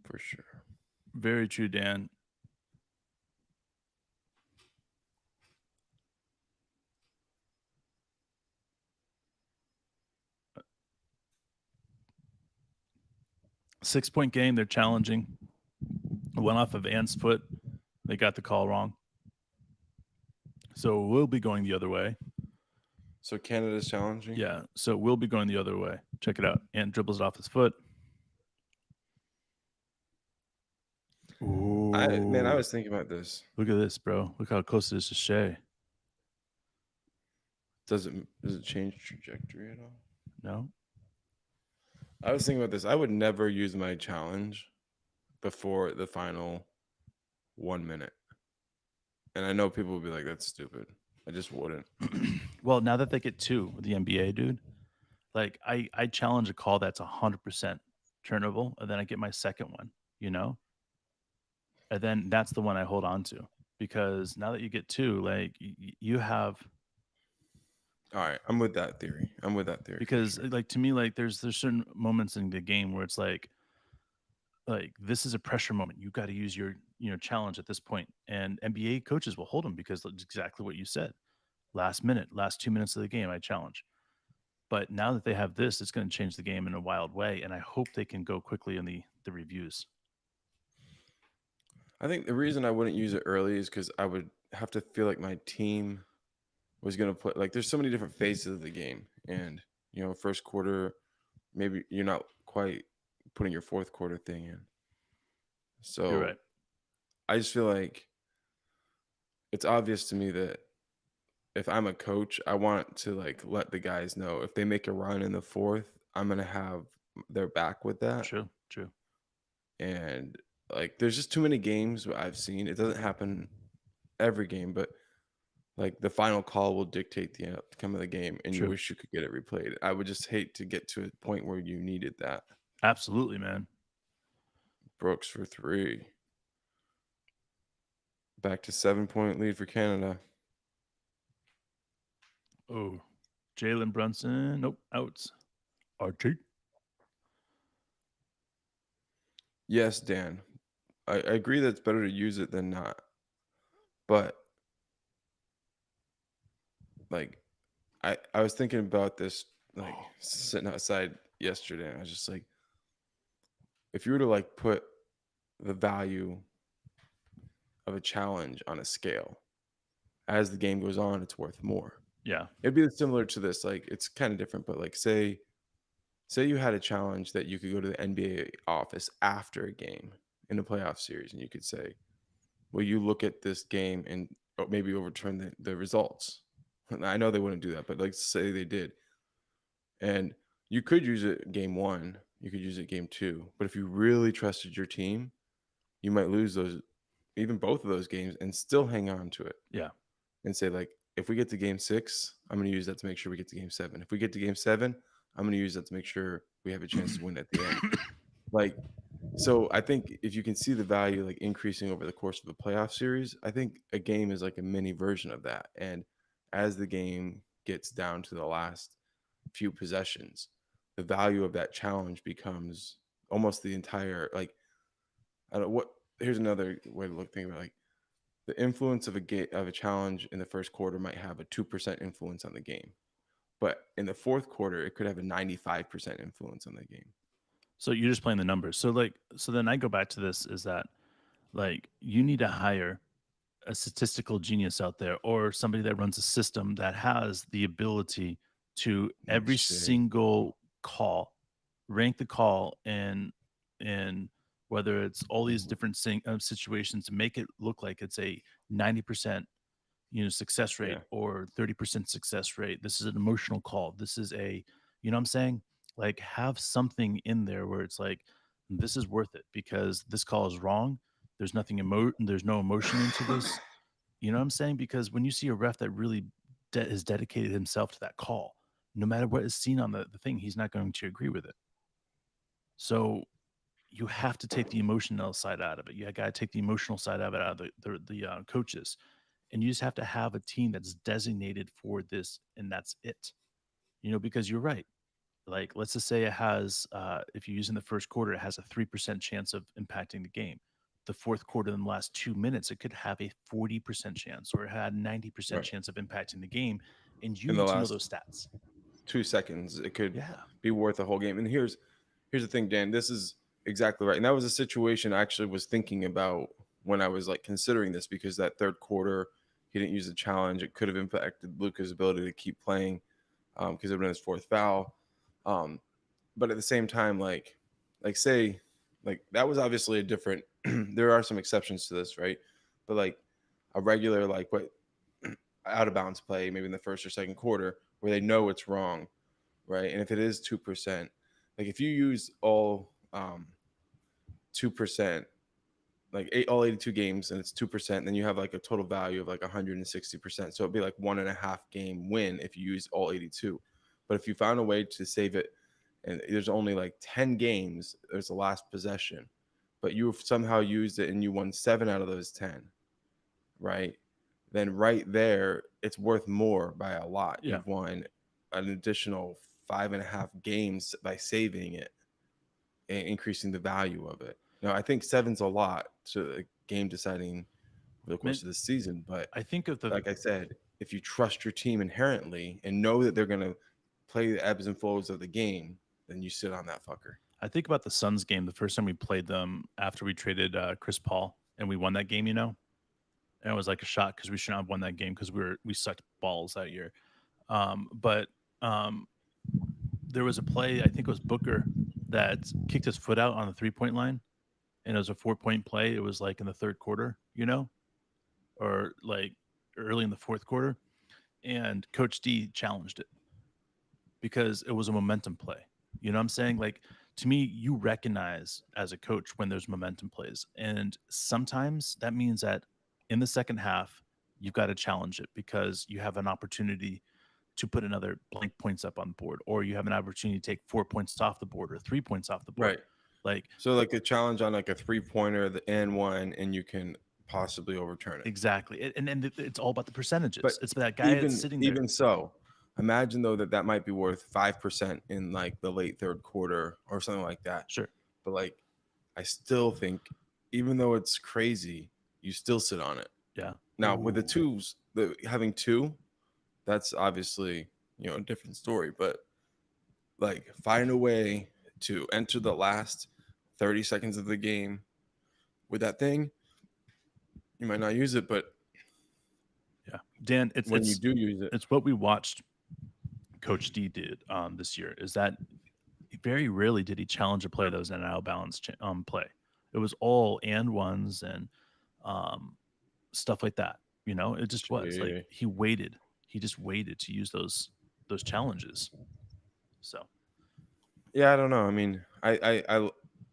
for sure. Very true, Dan. 6-point game. They're challenging. Went off of Ant's foot. They got the call wrong. So we'll be going the other way. So Canada's challenging. Yeah. So we'll be going the other way. Check it out. Ant dribbles it off his foot. Ooh. I was thinking about this. Look at this, bro. Look how close it is to Shea. Does it change trajectory at all? No. I was thinking about this. I would never use my challenge before the final 1 minute. And I know people will be like, that's stupid. I just wouldn't. Well, now that they get two with the NBA, dude, like I challenge a call that's 100% turnable, and then I get my second one, you know? And then that's the one I hold on to because now that you get two, like you have All right. I'm with that theory. because for sure. like to me like there's certain moments in the game where it's like this is a pressure moment. You got to use your challenge at this point, and NBA coaches will hold them because that's exactly what you said. Last minute, last 2 minutes of the game, I challenge. But now that they have this, it's going to change the game in a wild way, and I hope they can go quickly in the reviews. I think the reason I wouldn't use it early is because I would have to feel like my team was going to play. Like, there's so many different phases of the game. And, first quarter, maybe you're not quite putting your fourth quarter thing in. You're So right. I just feel like it's obvious to me that if I'm a coach, I want to like let the guys know if they make a run in the fourth, I'm gonna have their back with that. True. True. And like, there's just too many games I've seen. It doesn't happen every game, but like the final call will dictate the outcome of the game, and you True. wish you could get it replayed. I would just hate to get to a point where you needed that. Absolutely, man. Brooks for three. Back to 7-point lead for Canada. Oh, Jalen Brunson. Nope. Outs. RJ. Yes, Dan. I agree that it's better to use it than not. But like I was thinking about this like sitting outside yesterday, and I was just like, if you were to like put the value of a challenge on a scale, as the game goes on, it's worth more. Yeah. It'd be similar to this. Like, it's kind of different, but like, say say you had a challenge that you could go to the NBA office after a game in a playoff series, and you could say, "Will you look at this game and maybe overturn the results?" I know they wouldn't do that, but like say they did, and you could use it game one, you could use it game two, but if you really trusted your team, you might lose those, even both of those games, and still hang on to it Yeah. and say like, if we get to game six, I'm going to use that to make sure we get to game seven. If we get to game seven, I'm going to use that to make sure we have a chance to win at the end. Like, so I think if you can see the value like increasing over the course of the playoff series, I think a game is like a mini version of that. And as the game gets down to the last few possessions, the value of that challenge becomes almost the entire like, I don't what here's another way to think about it, like the influence of a challenge in the first quarter might have a 2% influence on the game. But in the fourth quarter, it could have a 95% influence on the game. So you're just playing the numbers. So like, so then I go back to this is that like you need to hire a statistical genius out there or somebody that runs a system that has the ability to Like every Shay. single call rank the call and whether it's all these different situations to make it look like it's a 90% success rate Yeah. or 30% success rate. This is an emotional call. This is a, what I'm saying, like have something in there where it's like this is worth it because this call is wrong. There's nothing there's no emotion into this. You know what I'm saying? Because when you see a ref that really has dedicated himself to that call, no matter what is seen on the thing, he's not going to agree with it. So you have to take the emotional side out of it. You got to take the emotional side of it out of the coaches, and you just have to have a team that's designated for this, and that's it. Because you're right. Like, let's just say it has, if you use in the first quarter, it has a 3% chance of impacting the game. The fourth quarter, in the last 2 minutes, it could have a 40% chance, or it had 90% Right. chance of impacting the game, and you In the need to know last those stats. 2 seconds, it could Yeah, be worth a whole game. And here's the thing, Dan. This is exactly right. And that was a situation I actually was thinking about when I was like considering this because that third quarter, he didn't use the challenge. It could have impacted Luka's ability to keep playing because it would have been his fourth foul. Um, but at the same time, like say, like that was obviously a different. There are some exceptions to this, right? But like a regular like what out of bounds play, maybe in the first or second quarter, where they know it's wrong, right? And if it is 2%, like if you use all 2%, like all 82 games, and it's 2%, then you have like a total value of like 160%. So it'd be like 1.5 game win if you use all 82. But if you found a way to save it, and there's only like 10 games, there's the last possession, but you've somehow used it and you won 7 out of those 10, right? Then right there, it's worth more by a lot. yeah. You've won an additional 5.5 games by saving it and increasing the value of it. Now, I think seven's a lot to a game deciding over the Man, course of the season, but I think of the like I said, if you trust your team inherently and know that they're going to play the ebbs and flows of the game, then you sit on that fucker. I think about the Suns game the first time we played them after we traded Chris Paul and we won that game. And it was like a shot because we should not have won that game because we sucked balls that year. But there was a play, I think it was Booker, that kicked his foot out on the 3-point line, and it was a 4-point play. It was like in the third quarter, or like early in the fourth quarter, and Coach D challenged it because it was a momentum play. You know what I'm saying? Like to me, you recognize as a coach when there's momentum plays. And sometimes that means that in the second half, you've got to challenge it because you have an opportunity to put another blank points up on the board, or you have an opportunity to take 4 points off the board or 3 points off the board. Right. Like So like a challenge on like a 3-pointer, the and one, and you can possibly overturn it. exactly. And it's all about the percentages. But It's that guy that's even sitting there. even so, imagine though that might be worth 5% in like the late third quarter or something like that. Sure. But like, I still think, even though it's crazy, you still sit on it. Yeah. Now with the twos, having two, that's obviously a different story. But like, find a way to enter the last 30 seconds of the game with that thing. You might not use it, but Yeah. Dan, when you do use it, it's what we watched Coach D did this year is that very rarely did he challenge a play that was an out of bounds play. It was all and ones and um, stuff like that. It just was like Gee. he just waited to use those challenges. So Yeah, I don't know. I mean,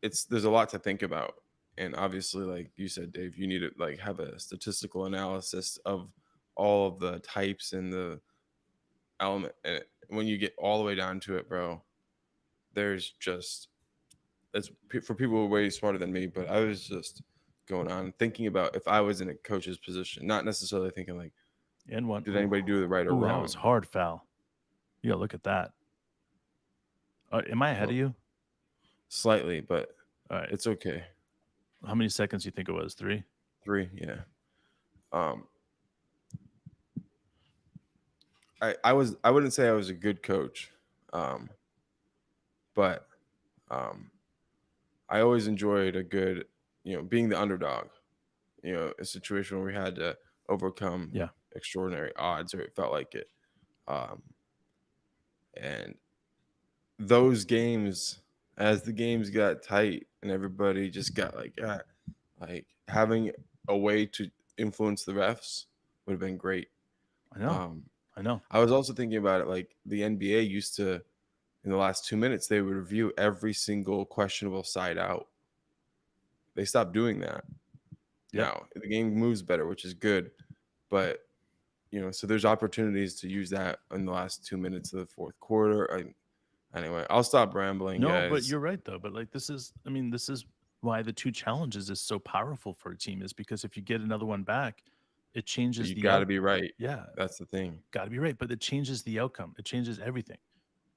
it's there's a lot to think about, and obviously, like you said, Dave, you need to like have a statistical analysis of all of the types and the element. And when you get all the way down to it, bro, there's just for people who are way smarter than me. But I was just going on thinking about if I was in a coach's position, not necessarily thinking like, and one, did anybody do it right or ooh, that wrong? was hard foul. You gotta look at that. Am I ahead Well, of you? slightly, but All right. it's okay. How many seconds do you think it was? 3? 3, yeah. Um, I wouldn't say I was a good coach, um, but I always enjoyed a good, being the underdog. A situation where we had to overcome Yeah. extraordinary odds, or it felt like it. Um, and those games, as the games got tight and everybody just got like having a way to influence the refs would have been great. I know. Um, I know. I was also thinking about it like the NBA used to, in the last 2 minutes, they would review every single questionable side out. They stopped doing that. Yep. Now the game moves better, which is good, but so there's opportunities to use that in the last 2 minutes of the fourth quarter. Anyway, I'll stop rambling, No, but guys. you're right though. But like this is why the 2 challenges is so powerful for a team, is because if you get another one back, it But changes you the got to out. be right. Yeah, That's the thing. got to be right, but it changes the outcome. It changes everything.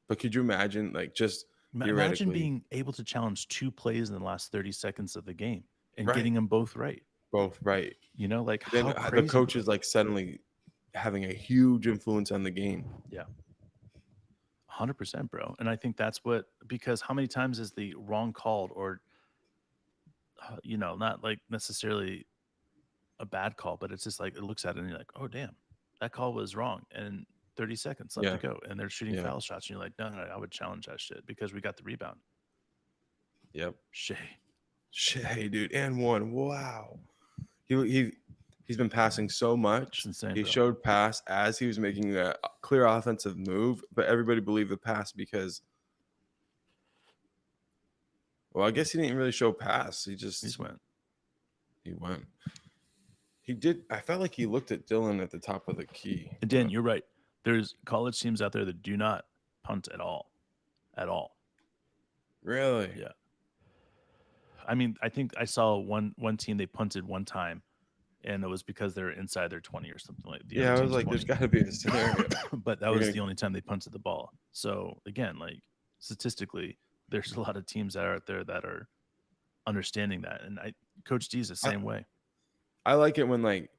But could you imagine, like, just Imagine theoretically, being able to challenge 2 plays in the last 30 seconds of the game and right, getting them both right. both right? Like Then how the crazy coach would is that like suddenly having a huge influence on the game. be? Yeah. 100%, bro. And I think that's because how many times is the wrong called, or not like necessarily a bad call, but it's just like it looks at it and you're like, oh damn, that call was wrong, and 30 seconds left to Yeah, go, and they're shooting yeah, foul shots, and you're like, no, no, no, I would challenge that shit because we got the rebound. yep. Shea, Hey, dude, and one. Wow. He's been passing so it's much. insane, He bro. showed pass as he was making a clear offensive move, but everybody believed the pass because, well, I guess he didn't really show pass. He just went. He went. He did. I felt like he looked at Dylan at the top of the key. And Dan, you're right. There's college teams out there that do not punt at all, at all. Really? Yeah. I mean, I think I saw one team they punted one time, and it was because they're inside their 20 or something like the Yeah, other I was team's like, 20. there's got to be a scenario. But that We're was gonna, the only time they punted the ball. So again, like statistically, there's a lot of teams that are out there that are understanding that, and Coach D is the same way. I like it when like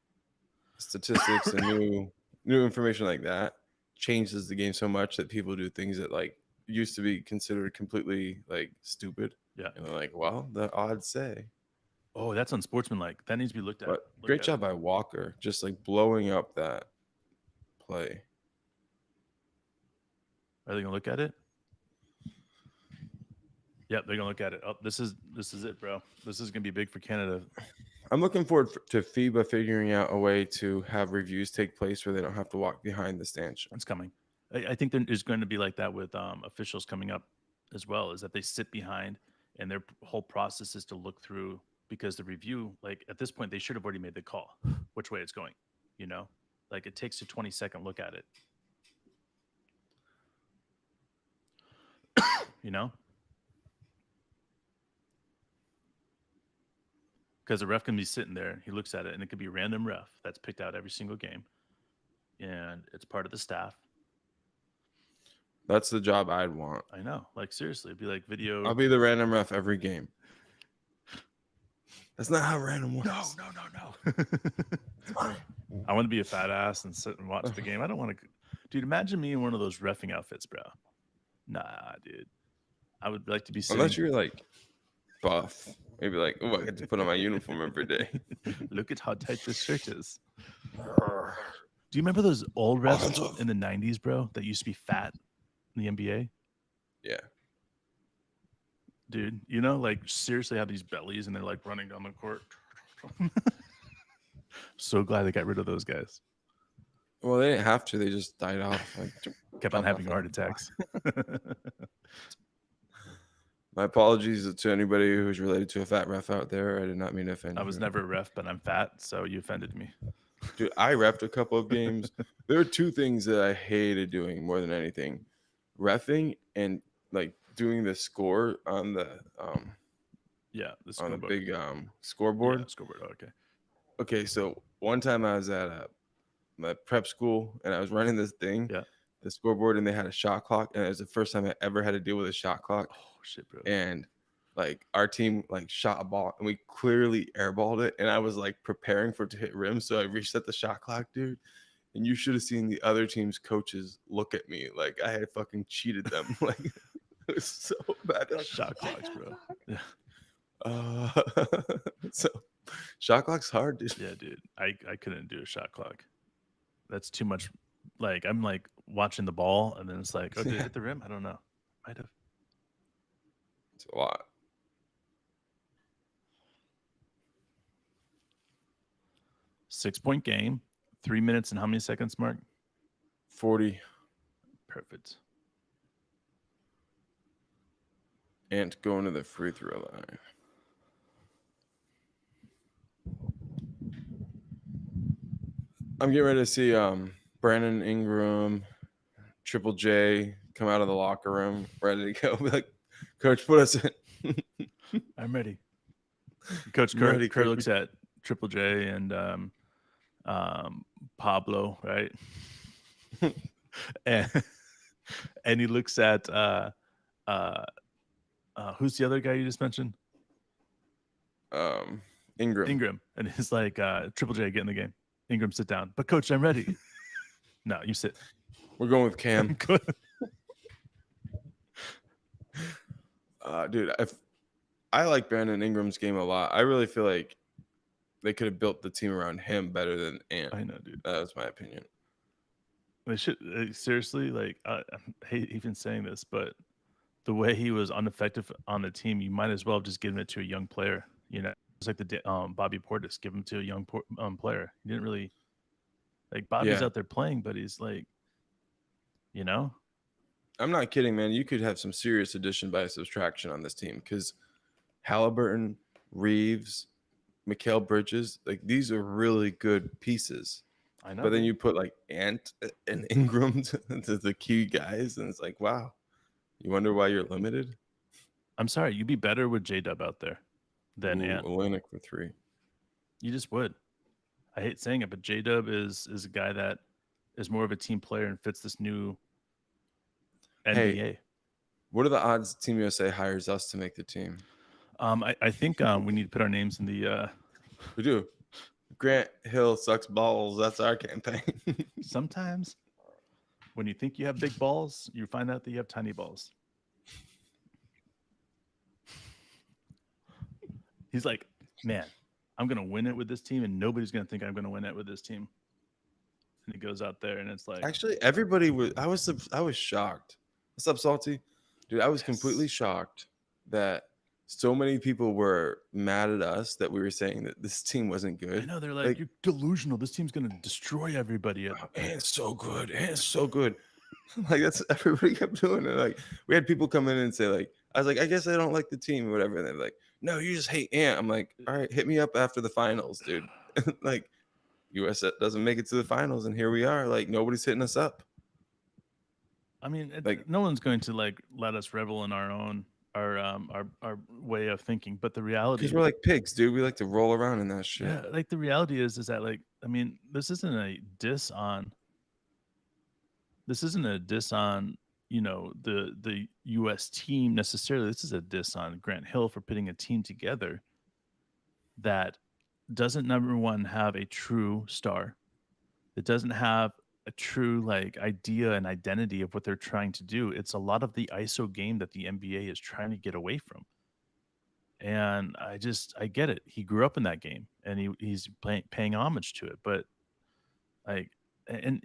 statistics and new information like that changes the game so much that people do things that like used to be considered completely like stupid. Yeah. And they're like, well, the odds say. Oh, that's unsportsmanlike. That needs to be looked at. But great job by Walker, just like blowing up that play. Are they gonna look at it? Yep, they're gonna look at it. Oh, this is it, bro. This is gonna be big for Canada. I'm looking forward to FIBA figuring out a way to have reviews take place where they don't have to walk behind the stanchion. It's coming. I think there's going to be like that with officials coming up as well, is that they sit behind and their whole process is to look through, because the review, like at this point, they should have already made the call which way it's going, like it takes a 20-second look at it, because the ref can be sitting there, he looks at it, and it could be a random ref that's picked out every single game, and it's part of the staff. That's the job I'd want. I know, like seriously, it'd be like video. I'll be the random ref every game. That's not how random works. No. I want to be a fat ass and sit and watch the game. I don't want to. Dude, imagine me in one of those reffing outfits, bro. Nah, dude. I would like to be sitting. Unless you're like buff. Maybe like, oh, I get to put on my uniform every day. Look at how tight this shirt is. Do you remember those old refs in the 90s, bro, that used to be fat in the NBA? Yeah. dude. You know, like seriously have these bellies and they're like running down the court. So glad they got rid of those guys. Well, they didn't have to. They just died off. Like, Kept on having heart attacks. My apologies to anybody who's related to a fat ref out there. I did not mean to offend I you. was never a ref, but I'm fat, so you offended me. Dude, I refed a couple of games. There are two things that I hated doing more than anything: refing and like doing the score on the Yeah, the on the scoreboard. big Yeah, scoreboard. scoreboard. Oh, okay. Okay, so one time I was at my prep school and I was running this thing, Yeah. the scoreboard, and they had a shot clock, and it was the first time I ever had to deal with a shot clock. Oh shit, bro. And like our team like shot a ball and we clearly airballed it, and I was like preparing for it to hit rim, so I reset the shot clock, dude. And you should have seen the other team's coaches look at me like I had fucking cheated them. Like it was so bad. Like, Shot clocks, bro. Yeah. uh, so shot clock's hard, dude. Yeah, dude. I couldn't do a shot clock. That's too much. Like I'm like watching the ball, and then it's like, oh, did it hit the rim? I don't know. Might have. It's a lot. 6-point game. 3 minutes and how many seconds, Mark? 40. Perfect. And going to the free throw line. I'm getting ready to see Brandon Ingram, Triple J come out of the locker room, ready to go. Be like, Coach, put us in. I'm ready. Coach I'm Kerr, ready, Kerr Coach. looks at Triple J and Pablo, right? and and he looks at who's the other guy you just mentioned? Ingram. Ingram. And he's like, Triple J, get in the game. Ingram, sit down. But coach, I'm ready. No, you sit. We're going with Cam. Dude, I like Brandon Ingram's game a lot. I really feel like they could have built the team around him better than Ant. I know, dude. That's my opinion. They should seriously, like, I hate even saying this, but the way he was ineffective on the team, you might as well have just given it to a young player. You know, it's like the Bobby Portis, give him to a young player. He didn't really like Bobby's out there playing, but he's like, you know. I'm not kidding, man. You could have some serious addition by subtraction on this team because Halliburton, Reeves, Mikal Bridges, like these are really good pieces. I know. But then you put like Ant and Ingram to the key guys, and it's like, wow. You wonder why you're limited? I'm sorry, you'd be better with J-Dub out there than Ant. Olenek for 3. You just would. I hate saying it, but J-Dub is a guy that is more of a team player and fits this new NBA. Hey, what are the odds Team USA hires us to make the team? I think we need to put our names in the. We do. Grant Hill sucks balls. That's our campaign. Sometimes when you think you have big balls, you find out that you have tiny balls. He's like, man, I'm going to win it with this team, and nobody's going to think I'm going to win it with this team. And he goes out there, and it's like, actually, everybody was. I was shocked. What's up, Salty? Dude, I was completely shocked that so many people were mad at us that we were saying that this team wasn't good. I know, they're like you're delusional. This team's going to destroy everybody. And it's so good. And it's so good. Like that's everybody kept doing it. Like we had people come in and say, like, I was like, I guess I don't like the team or whatever. And they're like, no, you just hate Ant. I'm like, all right, hit me up after the finals, dude. Like US doesn't make it to the finals, and here we are. Like nobody's hitting us up. I mean, like no one's going to like let us revel in our own our way of thinking. But the reality, because we're like pigs, dude. We like to roll around in that shit. Yeah, like the reality is that like I mean, this isn't a diss on. This isn't a diss on the U.S. team necessarily. This is a diss on Grant Hill for putting a team together that doesn't, number one, have a true star. It doesn't have a true like idea and identity of what they're trying to do. It's a lot of the ISO game that the NBA is trying to get away from. And I get it. He grew up in that game, and he's paying homage to it. But like, and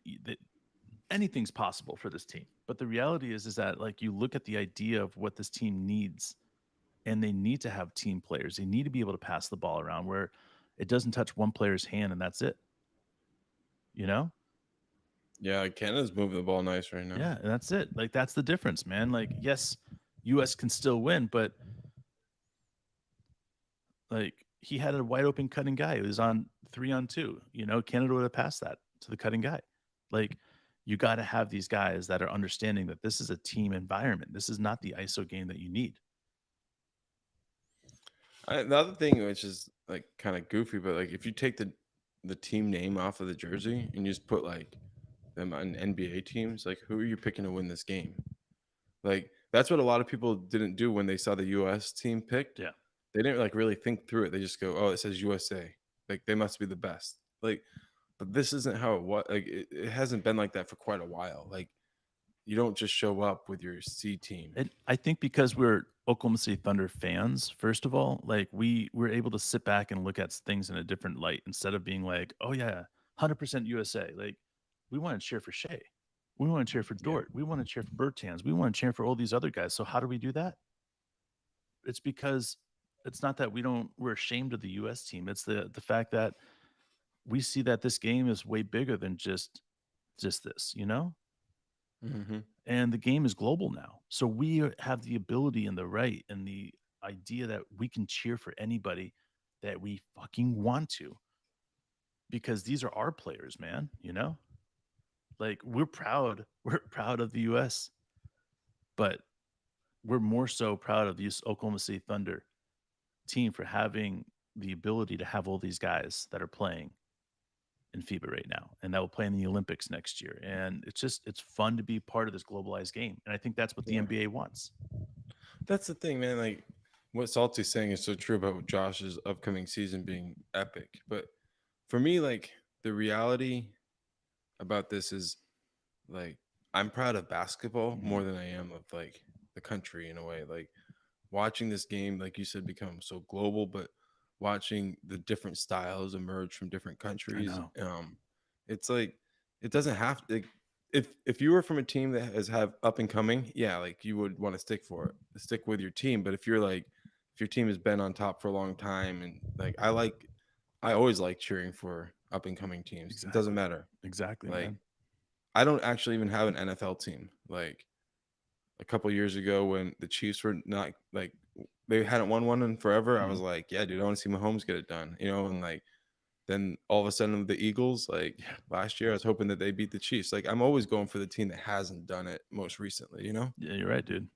anything's possible for this team. But the reality is that like you look at the idea of what this team needs, and they need to have team players. They need to be able to pass the ball around where it doesn't touch one player's hand and that's it. You know? Yeah, Canada's moving the ball nice right now. Yeah, and that's it. Like that's the difference, man. Like yes, US can still win, but like he had a wide open cutting guy. It was on 3-on-2. You know, Canada would have passed that to the cutting guy. Like you got to have these guys that are understanding that this is a team environment. This is not the ISO game that you need. The other thing, which is like kind of goofy, but like if you take the team name off of the jersey and you just put like them on NBA teams, like who are you picking to win this game? Like that's what a lot of people didn't do when they saw the US team picked. Yeah. They didn't like really think through it. They just go, "Oh, it says USA. Like they must be the best." Like, but this isn't how it was. Like it hasn't been like that for quite a while. Like you don't just show up with your C team. And I think because we're Oklahoma City Thunder fans, first of all, like we were able to sit back and look at things in a different light instead of being like, oh yeah, 100% USA. Like we want to cheer for Shea. We want to cheer for Yeah. Dort. We want to cheer for Bertans. We want to cheer for all these other guys. So how do we do that? It's because it's not that we're ashamed of the US team. It's the fact that we see that this game is way bigger than just this, you know? Mm-hmm. And the game is global now. So we have the ability and the right and the idea that we can cheer for anybody that we fucking want to because these are our players, man, you know? Like we're proud. We're proud of the US, but we're more so proud of the Oklahoma City Thunder team for having the ability to have all these guys that are playing in FIBA right now and that will play in the Olympics next year. And it's fun to be part of this globalized game. And I think that's what the Yeah. NBA wants. That's the thing, man. Like what Salty's saying is so true about Josh's upcoming season being epic. But for me, like the reality about this is like I'm proud of basketball Mhm. more than I am of like the country in a way. Like watching this game, like you said, become so global, but watching the different styles emerge from different I countries, know. it's like it doesn't have to. Like, if you were from a team that has have up and coming, yeah, like you would want to stick with your team. But if you're like if your team has been on top for a long time, and like I always like cheering for up and coming teams. It doesn't Exactly. matter. Exactly, Like man. I don't actually even have an NFL team. Like a couple years ago when the Chiefs were not like they hadn't won one in forever, I was Mhm. like, yeah, dude, I want to see Mahomes get it done, you know, and like then all of a sudden the Eagles, like Yeah. last year, I was hoping that they beat the Chiefs. Like I'm always going for the team that hasn't done it most recently, you know? Yeah, you're right, dude.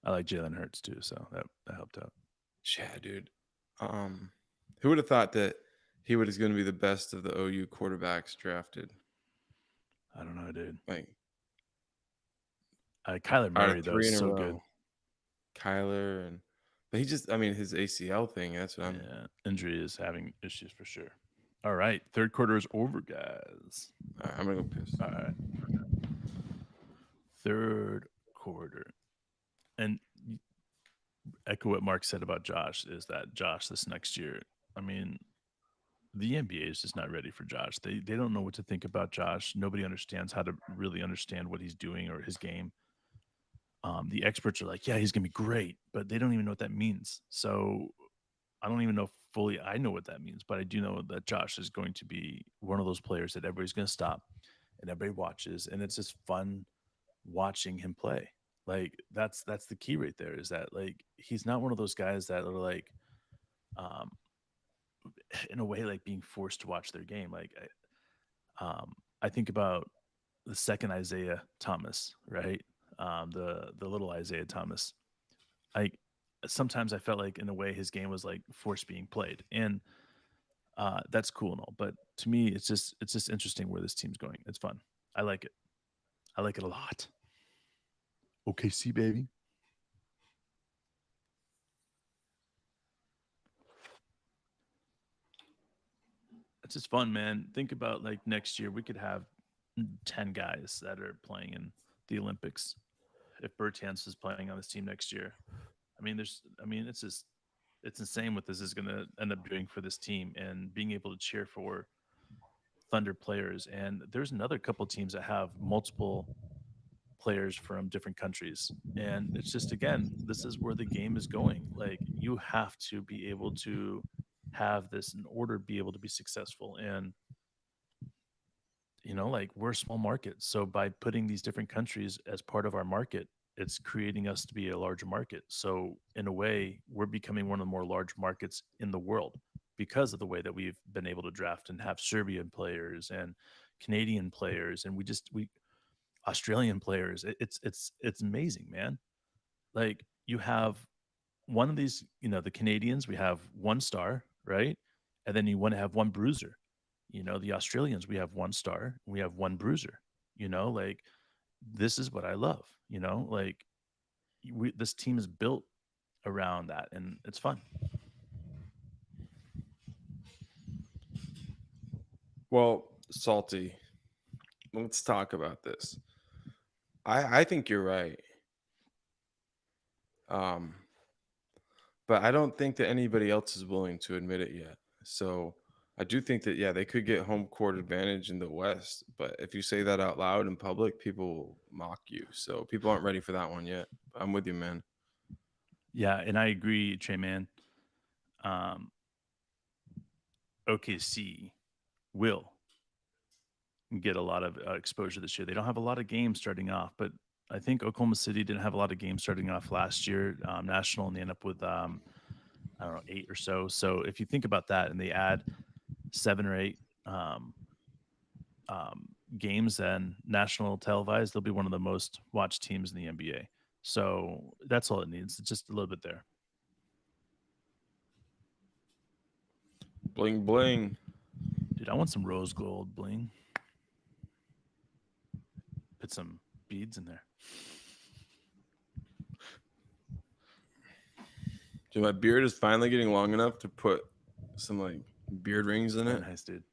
I like Jalen Hurts too, so that helped out. Yeah, dude. Um, who would have thought that he was going to be the best of the OU quarterbacks drafted? I don't know, dude. Like Kyler out of Murray though is three in a so good. row, Kyler and but he just, I mean, his ACL thing. That's what I'm. Yeah, injury is having issues for sure. All right, third quarter is over, guys. All right, I'm gonna go piss. All right, third quarter, and echo what Mark said about Josh is that Josh this next year. I mean, the NBA is just not ready for Josh. They don't know what to think about Josh. Nobody understands how to really understand what he's doing or his game. The experts are like, yeah, he's gonna be great, but they don't even know what that means. So I don't even know fully. I know what that means, but I do know that Josh is going to be one of those players that everybody's going to stop and everybody watches, and it's just fun watching him play. Like that's the key right there. Is that like he's not one of those guys that are like, um, in a way, like being forced to watch their game. Like I think about the second Isaiah Thomas, right? The little Isaiah Thomas. I sometimes I felt like in a way his game was like forced being played, and that's cool and all. But to me, it's just interesting where this team's going. It's fun. I like it. I like it a lot. OKC baby. It's just fun, man. Think about like next year we could have 10 guys that are playing in the Olympics. If Bertans is playing on this team next year, it's just it's insane what this is going to end up doing for this team and being able to cheer for Thunder players. And there's another couple teams that have multiple players from different countries. And it's just, again, this is where the game is going. Like, you have to be able to have this in order to be able to be successful. And, like, we're a small market. So by putting these different countries as part of our market, it's creating us to be a larger market. So in a way, we're becoming one of the more large markets in the world because of the way that we've been able to draft and have Serbian players and Canadian players, and we Australian players. It's amazing, man. Like, you have one of these, the Canadians, we have one star, right? And then you want to have one bruiser. The Australians, we have one star, we have one bruiser. Like, this is what I love. Like, this team is built around that, and it's fun. Well, Salty, let's talk about this. I think you're right. Um, but I don't think that anybody else is willing to admit it yet. So I do think that, yeah, they could get home court advantage in the West. But if you say that out loud in public, people will mock you. So people aren't ready for that one yet. But I'm with you, man. Yeah, and I agree, Che Man. Um, OKC will get a lot of exposure this year. They don't have a lot of games starting off, but I think Oklahoma City didn't have a lot of games starting off last year, national, and they end up with I don't know, 8 or so. So if you think about that, and they add 7 or 8 um, games and national televised, they'll be one of the most watched teams in the NBA. So that's all it needs. It's just a little bit there. Bling, bling. Dude, I want some rose gold bling. Put some beads in there. Dude, my beard is finally getting long enough to put some like beard rings in it. Nice, dude.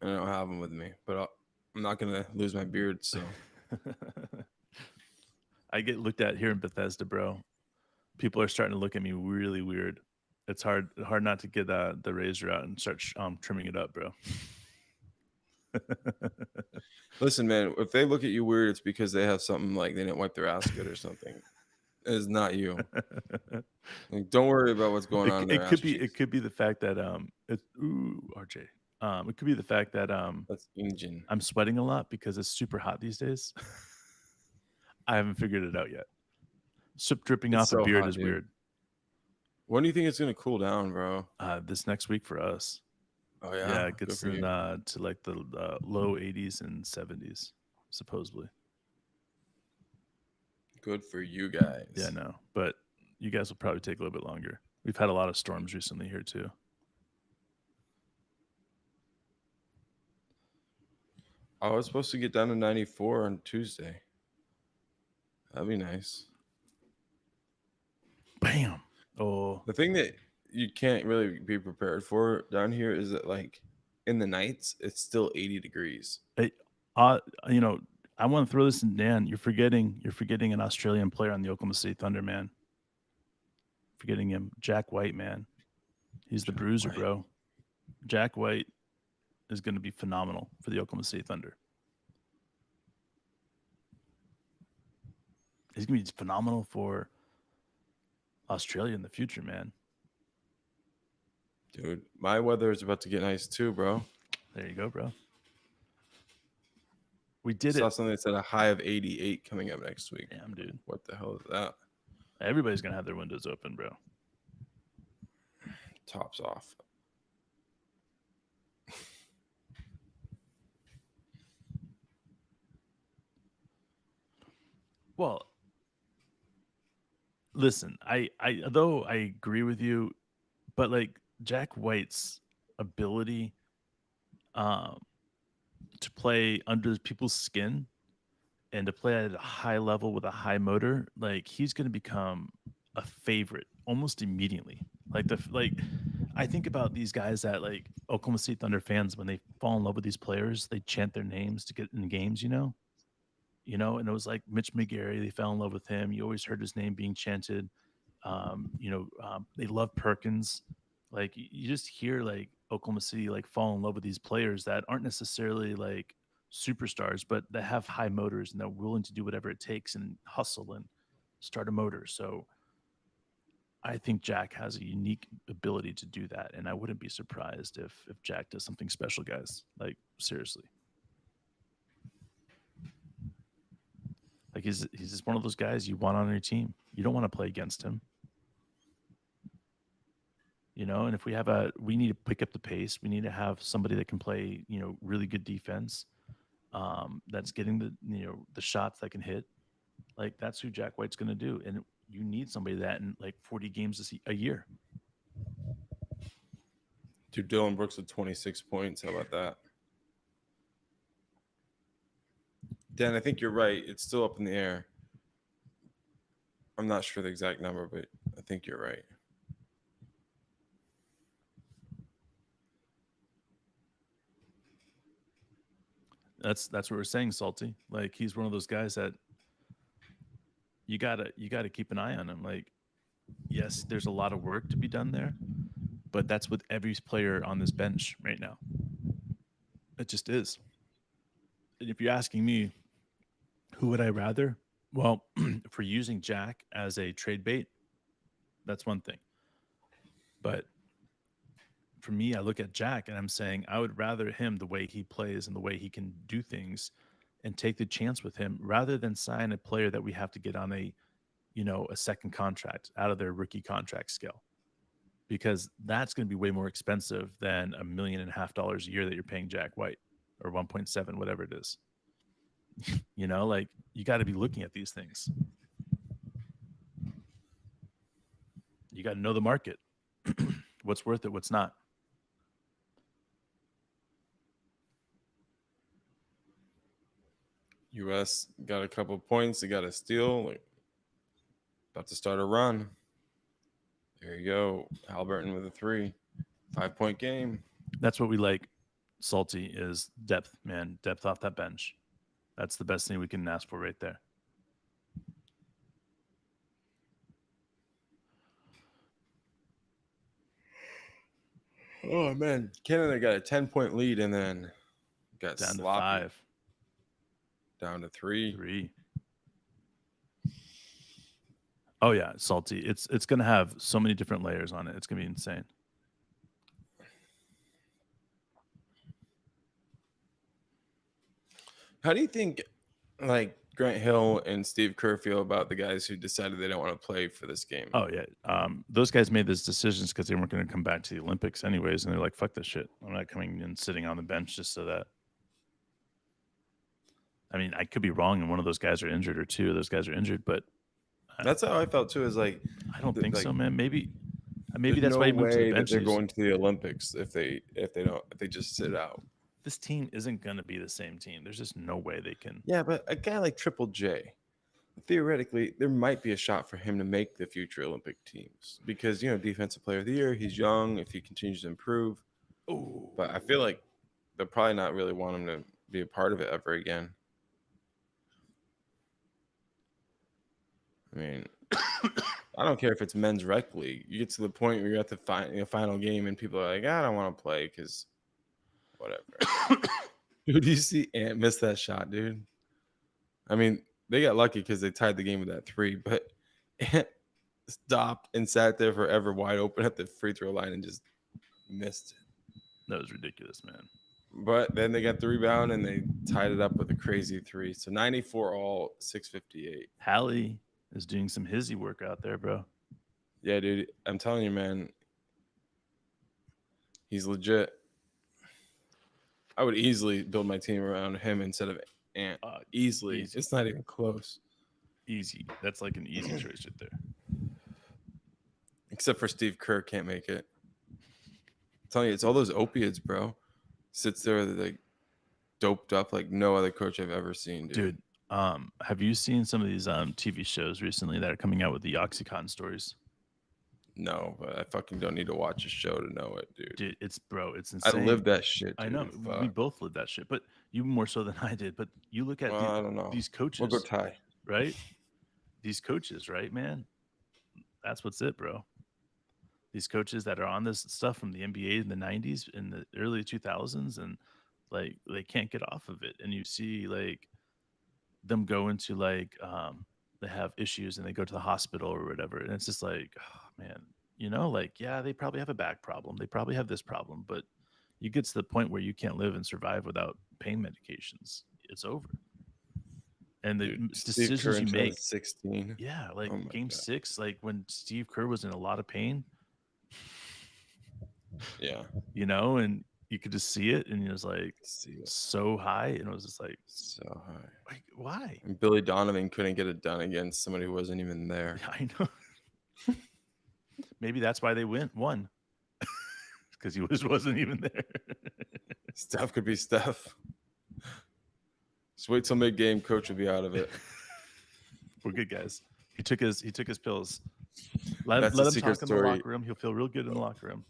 And I don't have them with me, but I'm not going to lose my beard. So I get looked at here in Bethesda, bro. People are starting to look at me really weird. It's hard not to get the razor out and start trimming it up, bro. listen, man, if they look at you weird, it's because they have something like they didn't wipe their ass good or something. It is not you. Like, don't worry about what's going on in their it ass could be cheeks. the fact that RJ. It could be the fact that That's engine. I'm sweating a lot because it's super hot these days. I haven't figured it out yet. Soap dripping It's off a so beard hot, is dude. weird. When do you think it's gonna cool down, bro? This next week for us. Oh yeah, Yeah, it good gets for you. to like the low 80s and 70s, supposedly. Good for you guys. Yeah, no, but you guys will probably take a little bit longer. We've had a lot of storms recently here too. I was supposed to get down to 94 on Tuesday. That'd be nice. Bam. Oh, The thing that you can't really be prepared for down here is that, like, in the nights it's still 80 degrees. hey, uh, you know, I want to throw this in, Dan. You're forgetting an Australian player on the Oklahoma City Thunder, man. Forgetting him, Jack White, man. He's the bruiser, White. bro. Jack White is going to be phenomenal for the Oklahoma City Thunder. He's going to be phenomenal for Australia in the future, man. Dude, my weather is about to get nice too, bro. There you go, bro. We did Saw it. something that said a high of 88 coming up next week. Damn, dude. What the hell is that? Everybody's going to have their windows open, bro. Tops off. Well, listen, I though I agree with you, but like Jack White's ability um to play under people's skin and to play at a high level with a high motor, like he's going to become a favorite almost immediately. Like I think about these guys that like Oklahoma City Thunder fans when they fall in love with these players, they chant their names to get in games, and it was like Mitch McGarry. They fell in love with him. You always heard his name being chanted. They love Perkins. Like you just hear like Oklahoma City like fall in love with these players that aren't necessarily like superstars, but that have high motors and they're willing to do whatever it takes and hustle and start a motor. So I think Jack has a unique ability to do that, and I wouldn't be surprised if Jack does something special, guys. Like seriously, like he's just one of those guys you want on your team. You don't want to play against him, you know. And if we need to pick up the pace. We need to have somebody that can play, really good defense. That's getting the shots that can hit. Like that's who Jack White's going to do, and you need somebody that in like 40 games a year. Dude, Dylan Brooks with 26 points. How about that? Dan, I think you're right. It's still up in the air. I'm not sure the exact number, but I think you're right. That's what we're saying, Salty. Like he's one of those guys that you gotta keep an eye on him. Like, yes, there's a lot of work to be done there, but that's with every player on this bench right now. It just is. And if you're asking me, who would I rather? Well, if we're using Jack as a trade bait, that's one thing. But for me, I look at Jack and I'm saying I would rather him the way he plays and the way he can do things and take the chance with him rather than sign a player that we have to get on a second contract out of their rookie contract scale. Because that's going to be way more expensive than $1.5 million a year that you're paying Jack White or 1.7, whatever it is. Like you got to be looking at these things. You got to know the market. What's worth it, what's not. US got a couple of points. They got a steal. Like, about to start a run. There you go. Halliburton with a 3. 5-point game. That's what we like, Salty, is depth, man. Depth off that bench. That's the best thing we can ask for right there. Oh, man. Canada got a 10-point lead and then got Down sloppy. to 5. Down to 3. 3. Oh yeah, Salty. It's gonna have so many different layers on it. It's gonna be insane. How do you think, like, Grant Hill and Steve Kerr feel about the guys who decided they don't want to play for this game? Oh yeah, those guys made those decisions because they weren't going to come back to the Olympics anyways, and they're like, "Fuck this shit! I'm not coming and sitting on the bench just so that." I mean, I could be wrong, and one of those guys are injured, or two of those guys are injured, but that's how I felt too. Is like, I don't think so, man. Maybe there's that's no why he moved to the way that bench. they're going to the Olympics if they just sit out. This team isn't going to be the same team. There's just no way they can. Yeah, but a guy like Triple J, theoretically, there might be a shot for him to make the future Olympic teams because Defensive Player of the Year. He's young. If he continues to improve, but I feel like they'll probably not really want him to be a part of it ever again. I mean, I don't care if it's men's rec league. You get to the point where you're at the final game and people are like, I don't want to play because whatever. Dude, you see Ant miss that shot, dude? I mean, they got lucky because they tied the game with that 3, but Ant stopped and sat there forever wide open at the free throw line and just missed it. That was ridiculous, man. But then they got the rebound and they tied it up with a crazy 3. So 94 all, 658. Hallie is doing some hizzy work out there, bro. Yeah, dude. I'm telling you, man. He's legit. I would easily build my team around him instead of Ant. Easily. Easy. It's not even close. Easy. That's like an easy choice right there. Except for Steve Kerr can't make it. I'm telling you, it's all those opiates, bro. Sits there like doped up like no other coach I've ever seen, dude. Have you seen some of these TV shows recently that are coming out with the OxyContin stories? No, but I fucking don't need to watch a show to know it, dude. Dude, it's insane. I lived that shit, dude. I know. Fuck. We both lived that shit, but you more so than I did. But you look at I don't know. these coaches. We'll go tie. Right? These coaches, right, man? That's what's it, bro. These coaches that are on this stuff from the NBA in the 90s, in the early 2000s, and Like they can't get off of it, and you see like them go into like they have issues and they go to the hospital or whatever, and it's just like, oh, man, like yeah, they probably have a back problem, they probably have this problem, but you get to the point where you can't live and survive without pain medications. It's over. And the Dude, Steve Kerr decisions you in make, 2016. yeah, like Oh my game god. 6, like when Steve Kerr was in a lot of pain, Yeah. and you could just see it, and it was like See it so high, and it was just so high. like why? And Billy Donovan couldn't get it done against somebody who wasn't even there. I know. Maybe that's why they won. Because he wasn't even there. Steph could be Steph. Just wait till mid game, coach will be out of it. We're good, guys. He took his pills. Let That's him the secret talk in the story. locker room. He'll feel real good in the locker room.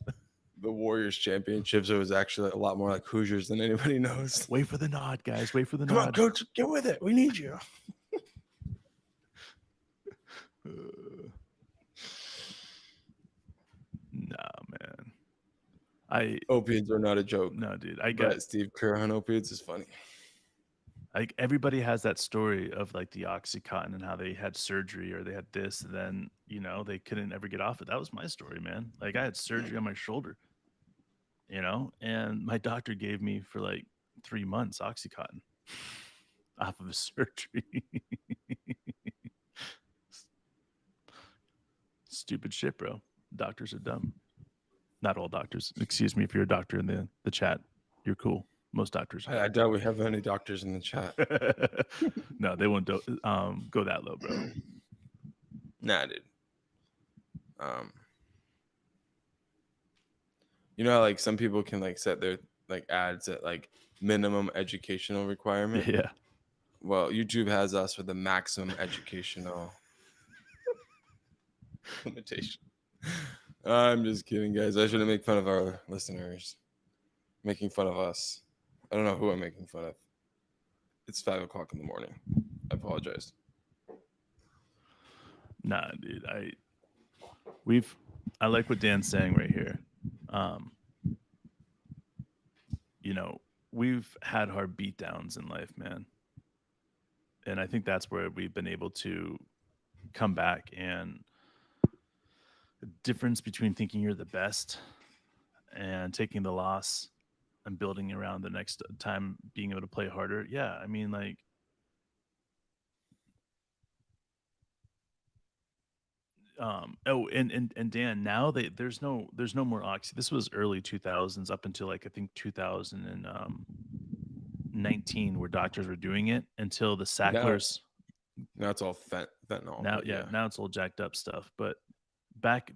The Warriors championships, it was actually a lot more like Hoosiers than anybody knows. Wait for the nod, guys. Wait for the Come nod. on, coach, get with it. We need you. Nah, man. Opiates are not a joke. No, dude. But Steve Kerr on opiates is funny. Like everybody has that story of like the Oxycontin and how they had surgery or they had this, and then they couldn't ever get off it. That was my story, man. Like I had surgery on my shoulder, and my doctor gave me for like 3 months Oxycontin off of a surgery. Stupid shit, bro. Doctors are dumb. Not all doctors. Excuse me if you're a doctor in the chat. You're cool. Most doctors are. I doubt we have any doctors in the chat. No, they won't go that low, bro. Nah, dude. You know how like some people can like set their like ads at like minimum educational requirement? Yeah. Well, YouTube has us for the maximum educational limitation. I'm just kidding, guys. I shouldn't make fun of our listeners. Making fun of us. I don't know who I'm making fun of. It's 5 o'clock in the morning. I apologize. Nah, dude. I like what Dan's saying right here. We've had hard beatdowns in life, man. And I think that's where we've been able to come back, and the difference between thinking you're the best and taking the loss and building around the next time being able to play harder. Yeah, I mean, like, and Dan, now there's no more Oxy. This was early 2000s up until like I think 2019 where doctors were doing it until the Sacklers. Now it's all fentanyl. Now, now it's all jacked up stuff. But back,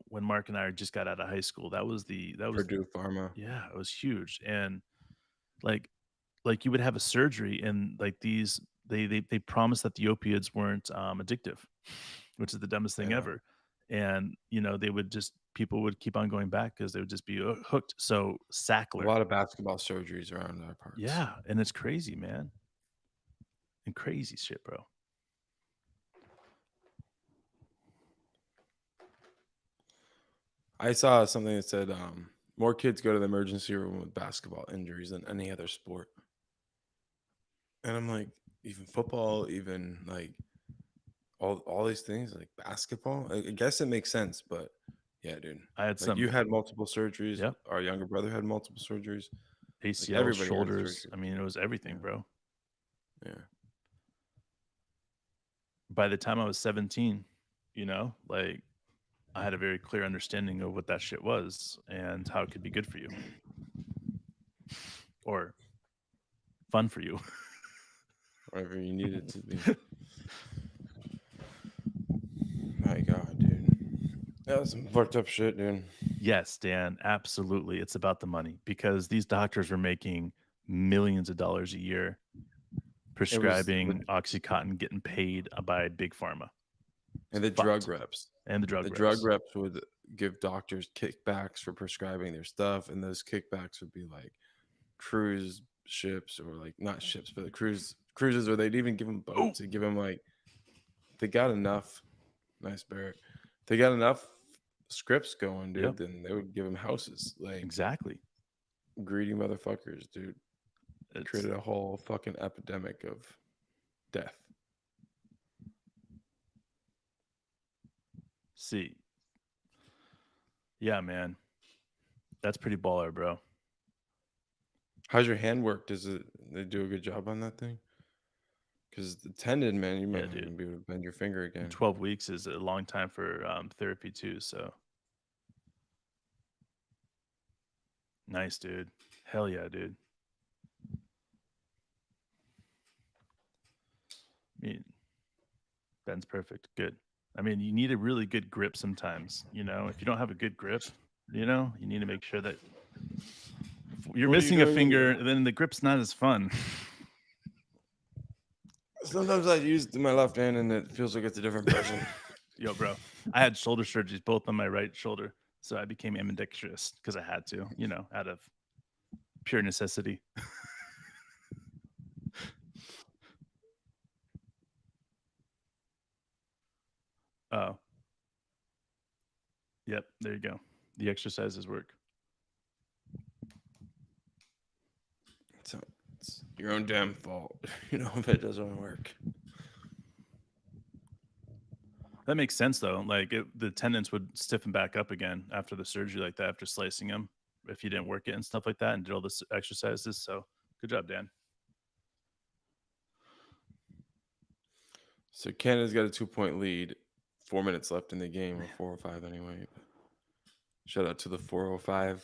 when Mark and I just got out of high school, that was Purdue Pharma. Yeah, it was huge. And like you would have a surgery, and like these, they promised that the opiates weren't addictive, which is the dumbest thing ever. And people would keep on going back because they would just be hooked. So Sackler, a lot of basketball surgeries around our parts. Yeah, and it's crazy, man. And crazy shit, bro. I saw something that said more kids go to the emergency room with basketball injuries than any other sport. And I'm like, even football, even like all these things, like basketball. I guess it makes sense, but yeah, dude. I had you had multiple surgeries. Yep. Our younger brother had multiple surgeries. ACL, shoulders. I mean, it was everything, bro. Yeah. By the time I was 17, like I had a very clear understanding of what that shit was and how it could be good for you or fun for you. Whatever you need it to be. My God, dude. That was some fucked up shit, dude. Yes, Dan, absolutely. It's about the money because these doctors were making millions of dollars a year prescribing Oxycontin, getting paid by Big Pharma. And the drug reps. And the drug reps would give doctors kickbacks for prescribing their stuff. And those kickbacks would be like cruise ships or like not ships, but cruises, or they'd even give them boats. They'd give them like, they got enough. Nice, Barrett. They got enough scripts going, dude. Then they would give them houses. Like exactly. greedy motherfuckers, dude. It's Created a whole fucking epidemic of death. see, yeah, man, that's pretty baller, bro. How's your hand work? Does it they do a good job on that thing? Because the tendon, man, you might Yeah, not even dude. be able to bend your finger again. 12 weeks is a long time for therapy too. So nice, dude. Hell yeah, dude. I mean, Ben's perfect. Good. I mean, you need a really good grip sometimes. You know, if you don't have a good grip, you know, you need to make sure that if you're What are you missing a doing in finger, there? then the grip's not as fun. Sometimes I use my left hand and it feels like it's a different person. Yo, bro, I had shoulder surgeries both on my right shoulder. So I became ambidextrous because I had to, you know, out of pure necessity. Oh, yep. There you go. The exercises work. So it's your own damn fault, you know, if it doesn't work. That makes sense though. Like the tendons would stiffen back up again after the surgery, like that, after slicing them, if you didn't work it and stuff like that, and did all the exercises. So good job, Dan. So Canada's got a 2-point lead. 4 minutes left in the game, or 4:05 anyway. Shout out to the 4:05.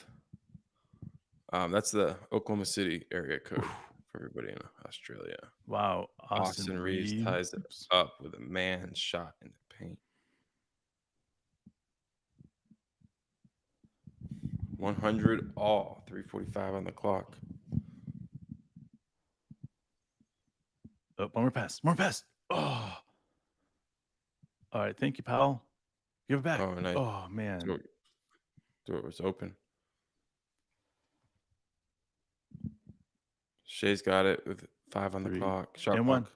That's the Oklahoma City area code for everybody in Australia. Wow, Austin Reeves Reed. ties it up with a man shot in the paint. 100 all. 3:45 on the clock. Oh, one more pass. More pass. Oh. All right. Thank you, pal. Give it back. Oh, nice. Oh, man. Door was open. Shea's got it with 5 on the 3 clock. Shot and clock. 1.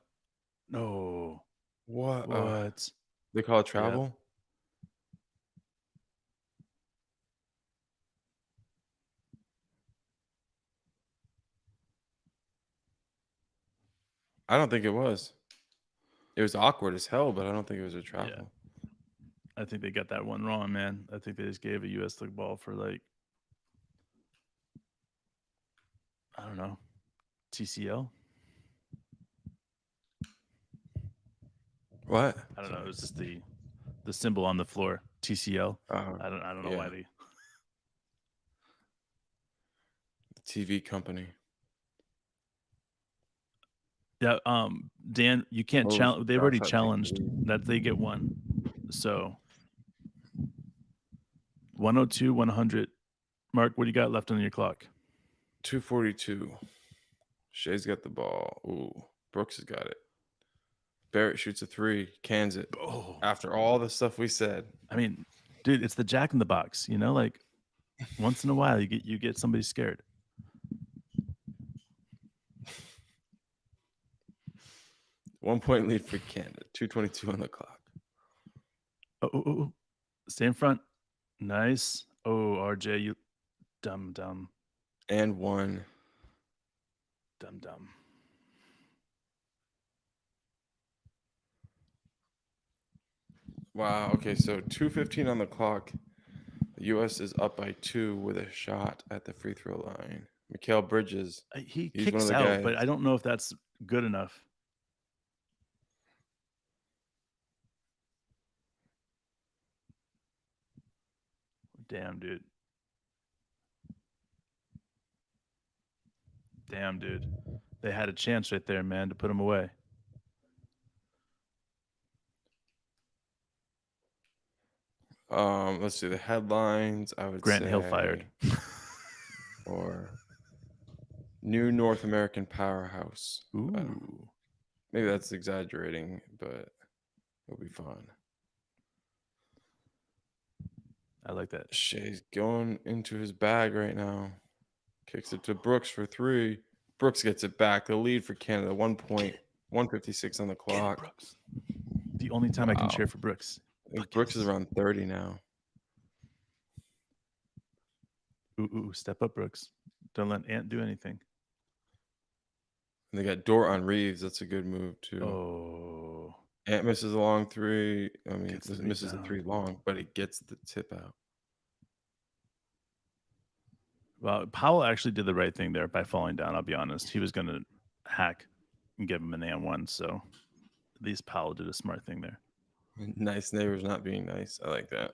No. What? What? They call it Yep. travel? I don't think it was. It was awkward as hell, but I don't think it was a travel. Yeah. I think they got that one wrong, man. I think they just gave a U.S. look ball for like, I don't know, TCL. What? I don't know. It was just the symbol on the floor, TCL. Oh, I don't know why they. The TV company. Yeah, Dan, you can't challenge. They've already Josh Hart takes the challenged lead. that they get one. So 102, 100. Mark, what do you got left on your clock? 2:42. Shea's got the ball. Ooh, Brooks has got it. Barrett shoots a 3, cans it. Oh, After all the stuff we said. I mean, dude, it's the Jack in the Box. You know, like once in a while you get somebody scared. One-point lead for Canada. 2:22 on the clock. Oh, stay in front. Nice. Oh, RJ, you dumb. And 1. Dumb. Wow. Okay, so 2:15 on the clock. The U.S. is up by 2 with a shot at the free throw line. Mikal Bridges. He He's one kicks of the out, but guys. I don't know if that's good enough. Damn, dude. They had a chance right there, man, to put him away. Let's see the headlines. I would Grant say Hill fired. or new North American powerhouse. Ooh. Maybe that's exaggerating, but it'll be fun. I like that. Shea's going into his bag right now. Kicks it to Brooks for 3. Brooks gets it back. The lead for Canada. 1 point. 1:56 on the clock. Brooks. The only time I can cheer for Brooks. I think Brooks is around 30 now. Ooh, step up, Brooks. Don't let Ant do anything. And they got Dort on Reeves. That's a good move too. Oh, Ant misses a long three. I mean, Gets the misses a rebound. 3 long, but it gets the tip out. well, Powell actually did the right thing there by falling down. I'll be honest. He was going to hack and give him an and one. So at least Powell did a smart thing there. Nice neighbors not being nice. I like that.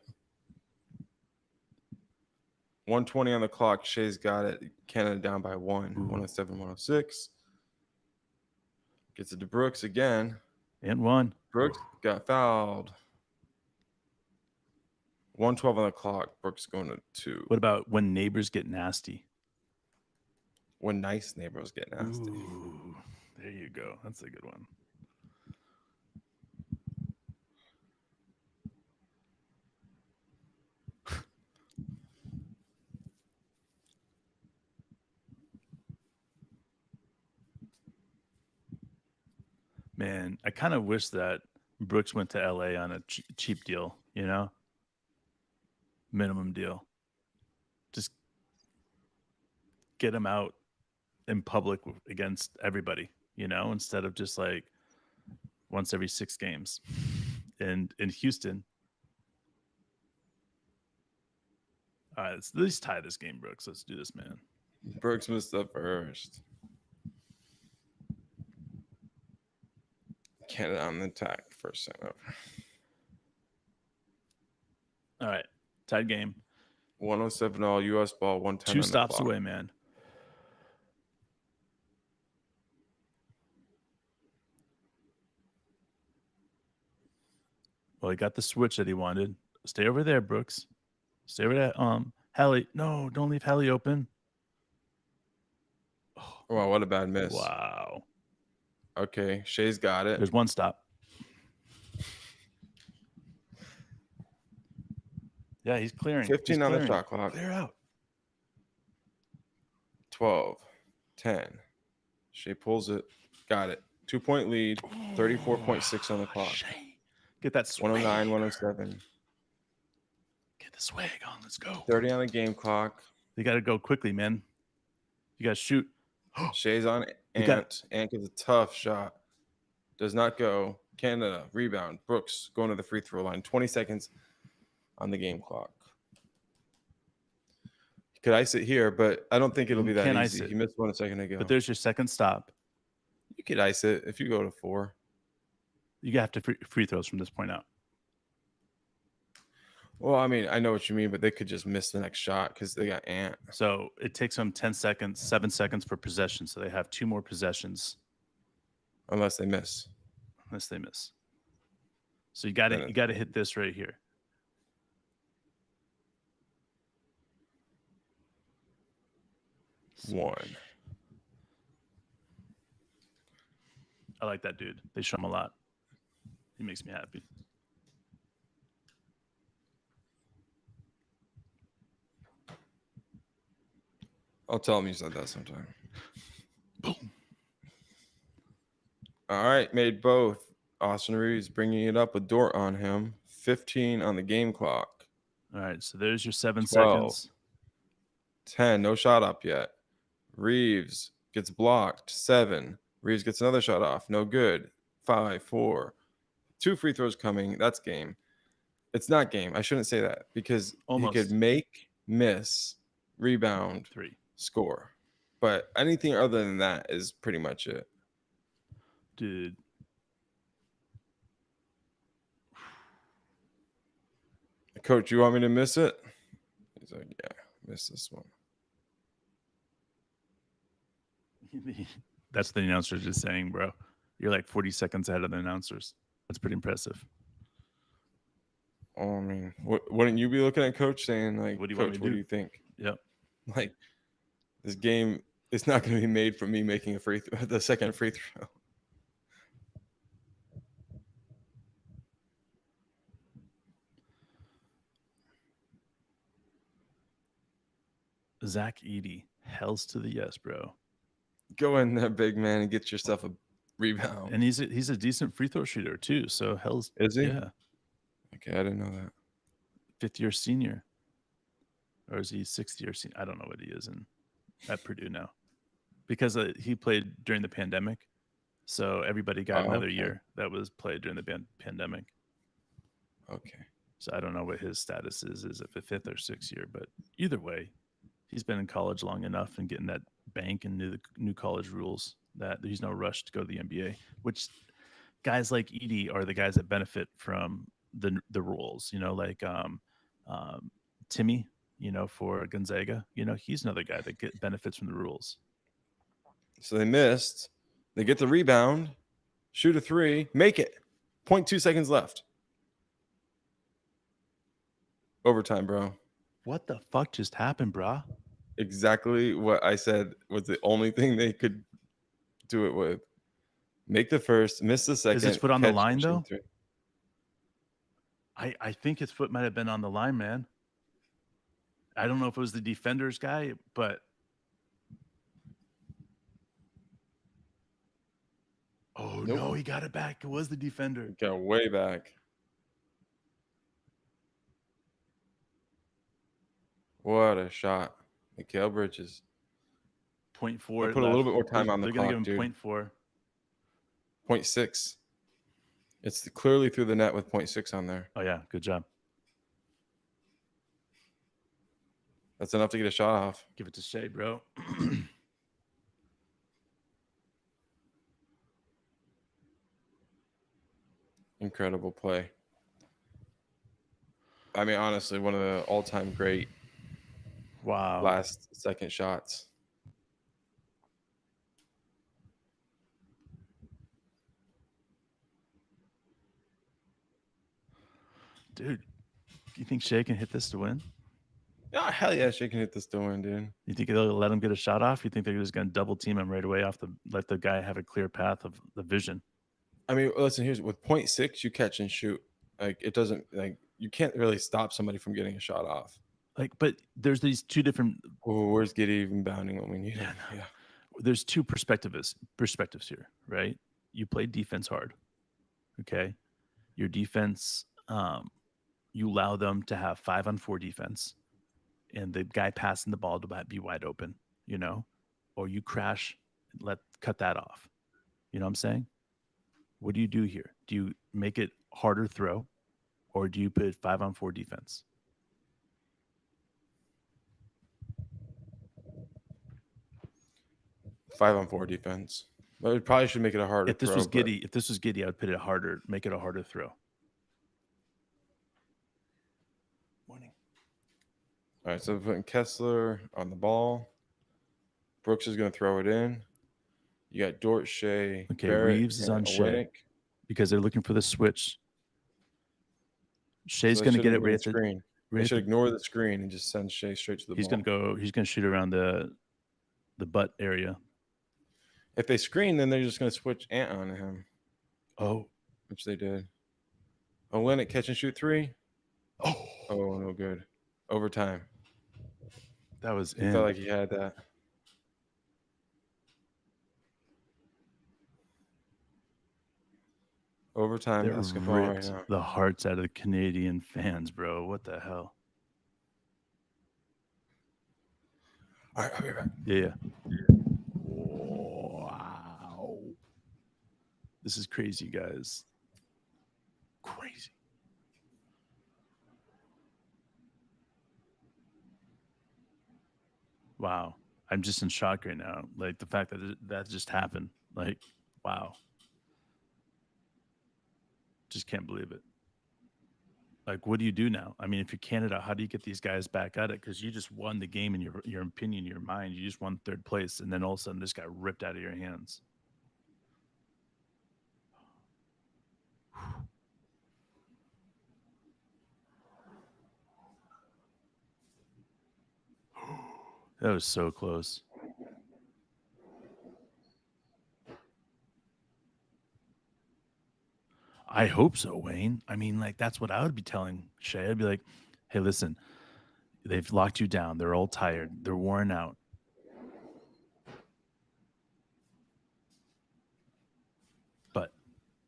120 on the clock. Shea's got it. Canada down by 1. 107, 106. Gets it to Brooks again. And one. Brooks got fouled. 112 on the clock. Brooks going to 2. What about when neighbors get nasty? When nice neighbors get nasty. Ooh, there you go. That's a good one. Man, I kind of wish that Brooks went to LA on a cheap deal, you know? Minimum deal. Just get him out in public against everybody, you know, instead of just like once every 6 games. And in Houston, all right, let's at least tie this game, Brooks. Let's do this, man. Brooks missed up first. Canada on the attack. First set up. All right, tied game. 107 all U.S. ball. 110. 2 stops away, man. Well, he got the switch that he wanted. Stay over there, Brooks. Stay over there. Hallie. No, don't leave Hallie open. Oh, wow, what a bad miss. Wow. Okay, Shea's got it. There's one stop. Yeah, he's clearing. 15 on the shot clock. Clear out. 12, 10. Shea pulls it. Got it. 2-point lead. 34.6 on the clock. Shea. Get that swag. 109, 107. Get the swag on. Let's go. 30 on the game clock. You got to go quickly, man. You got to shoot. Shea's on Ant. Ant gets a tough shot. Does not go. Canada rebound. Brooks going to the free throw line. 20 seconds on the game clock. He could ice it here, but I don't think it'll be that easy. He missed one a second ago. But there's your second stop. You could ice it if you go to 4. You have to free throws from this point out. Well, I mean, I know what you mean, but they could just miss the next shot because they got Ant. So it takes them 10 seconds, 7 seconds per possession. So they have 2 more possessions. Unless they miss. So you got to hit this right here. One. I like that dude. They show him a lot. He makes me happy. I'll tell him you said that sometime. Boom. All right, made both. Austin Reeves bringing it up with Dort on him. 15 on the game clock. All right, so there's your 7 12, seconds. 10, no shot up yet. Reeves gets blocked. 7. Reeves gets another shot off. No good. 5, 4. 2 free throws coming. That's game. It's not game. I shouldn't say that because Almost. he could make, miss, rebound, 3. Score. But anything other than that is pretty much it. Dude. Coach, you want me to miss it? He's like, yeah, miss this one. That's the announcers just saying, bro. You're like 40 seconds ahead of the announcers. That's pretty impressive. Oh, I mean, wouldn't you be looking at Coach saying, like, what do you Coach, what do you think? Yep. Like, this game is not going to be made from me making the second free throw. Zach Edey, hells to the yes, bro. Go in there, big man, and get yourself a rebound. And he's a decent free throw shooter too. So hell's is he? Yeah. Okay, I didn't know that. 5th year senior, or is he 6th year senior? I don't know what he is in. at Purdue now because he played during the pandemic. So everybody got Oh, another okay. year that was played during the pandemic. Okay. So I don't know what his status is it a fifth or sixth year, but either way, he's been in college long enough and getting that bank and new college rules that he's no rush to go to the NBA. Which guys like Edie are the guys that benefit from the rules. Like um, Timmy, for Gonzaga. He's another guy that benefits from the rules. So they missed. They get the rebound, shoot a three, make it. 0.2 seconds left. Overtime, bro. What the fuck just happened, brah? Exactly what I said was the only thing they could do it with. Make the first, miss the second. Is his foot on the catch, line shoot though? three. I think his foot might have been on the line, man. I don't know if it was the defender's guy, but nope. No, he got it back. It was the defender. Got way back. What a shot. Mikal Bridges. 0.4. Put a little bit more time on the clock, clock, they're going to give him dude. 0.4. 0.6. It's clearly through the net with 0.6 on there. Oh, yeah. Good job. That's enough to get a shot off. Give it to Shea, bro. Incredible play. I mean, honestly, one of the all-time great last second shots. Dude, do you think Shea can hit this to win? Oh, hell yeah, Shea can hit this to win, dude. You think they'll let him get a shot off? You think they're just going to double team him right away let the guy have a clear path of the vision? I mean, listen, here's with 0.6, you catch and shoot. Like, it doesn't, like, you can't really stop somebody from getting a shot off. Like, but there's these two different. Oh, where's Giddy even bounding when we need him? Yeah. There's two perspectives here, right? You play defense hard. Okay. Your defense, you allow them to have 5-on-4 defense, and the guy passing the ball to be wide open, or you crash and cut that off. You know what I'm saying? What do you do here? Do you make it harder throw, or do you put 5-on-4 defense? 5-on-4 defense. But it probably should make it a harder throw. If this was Giddy, I would make it a harder throw. Morning. All right, so we're putting Kessler on the ball. Brooks is going to throw it in. You got Dort, Shea, okay, Barrett, Reeves is on Shea because they're looking for the switch. Shea's going to get it right at the screen. They should ignore the screen and just send Shea straight to the ball. He's going to shoot around the butt area. If they screen, then they're just going to switch Ant on him. Oh. Which they did. Olenek catch and shoot three. Oh, no good. Overtime. That was He felt like he had that. Overtime basketball right now. The hearts out of the Canadian fans, bro. What the hell? All right, I'll be back. Yeah. Wow. This is crazy, guys. Crazy. Wow. I'm just in shock right now. Like the fact that just happened. Like, wow. Just can't believe it. Like, what do you do now? I mean, if you're Canada, how do you get these guys back at it? Because you just won the game in your opinion, your mind. You just won third place, and then all of a sudden this got ripped out of your hands. That was so close. I hope so, Wayne. I mean, like, that's what I would be telling Shea. I'd be like, hey, listen, they've locked you down. They're all tired. They're worn out. But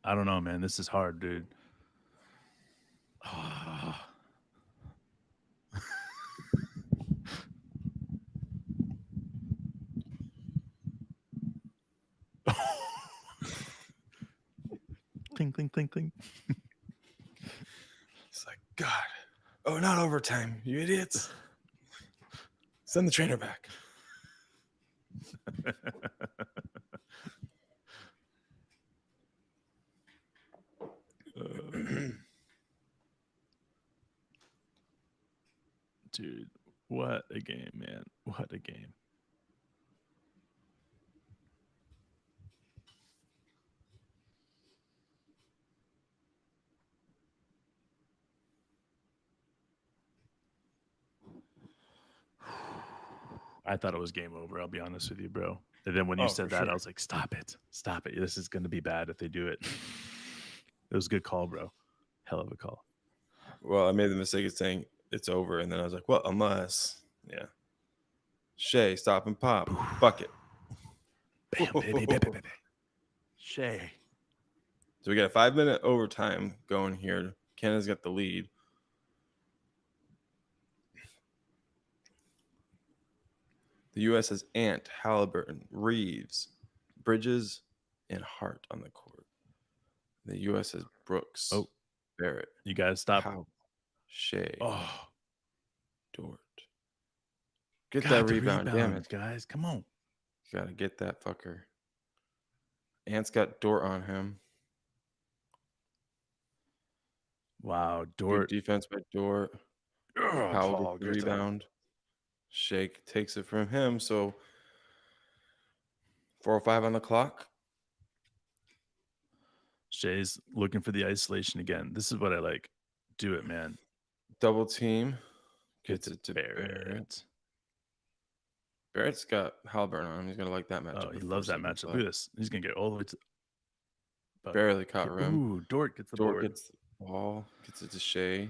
I don't know, man. This is hard, dude. clink, clink, clink, clink. It's like, God. Oh, not overtime, you idiots. Send the trainer back. Dude, what a game, man. What a game. I thought it was game over. I'll be honest with you, bro. And then when you said that, I was like, stop it. Stop it. This is going to be bad if they do it. It was a good call, bro. Hell of a call. Well, I made the mistake of saying it's over, and then I was like, well, unless, yeah. Shea, stop and pop. Bucket. Bam, baby, baby, baby. Shea. So we got a 5-minute overtime going here. Canada's got the lead. The U.S. has Ant, Halliburton, Reeves, Bridges, and Hart on the court. The U.S. has Brooks, Barrett. You got to stop. Powell, Shea, Oh, Dort. Get that rebound, damn it. guys. Come on. You got to get that fucker. Ant's got Dort on him. Wow, Dort. Good defense by Dort. Powell gets the rebound. Shea takes it from him. So 4:05 on the clock. Shea's looking for the isolation again. This is what I like. Do it, man. Double team. Gets it to Barrett. Barrett's got Halliburton on him. He's going to like that matchup. Oh, he loves that matchup. Look at this. He's going to get all the way to... Barely caught rim. Ooh, Dort gets the board. Dort gets the ball. Gets it to Shea.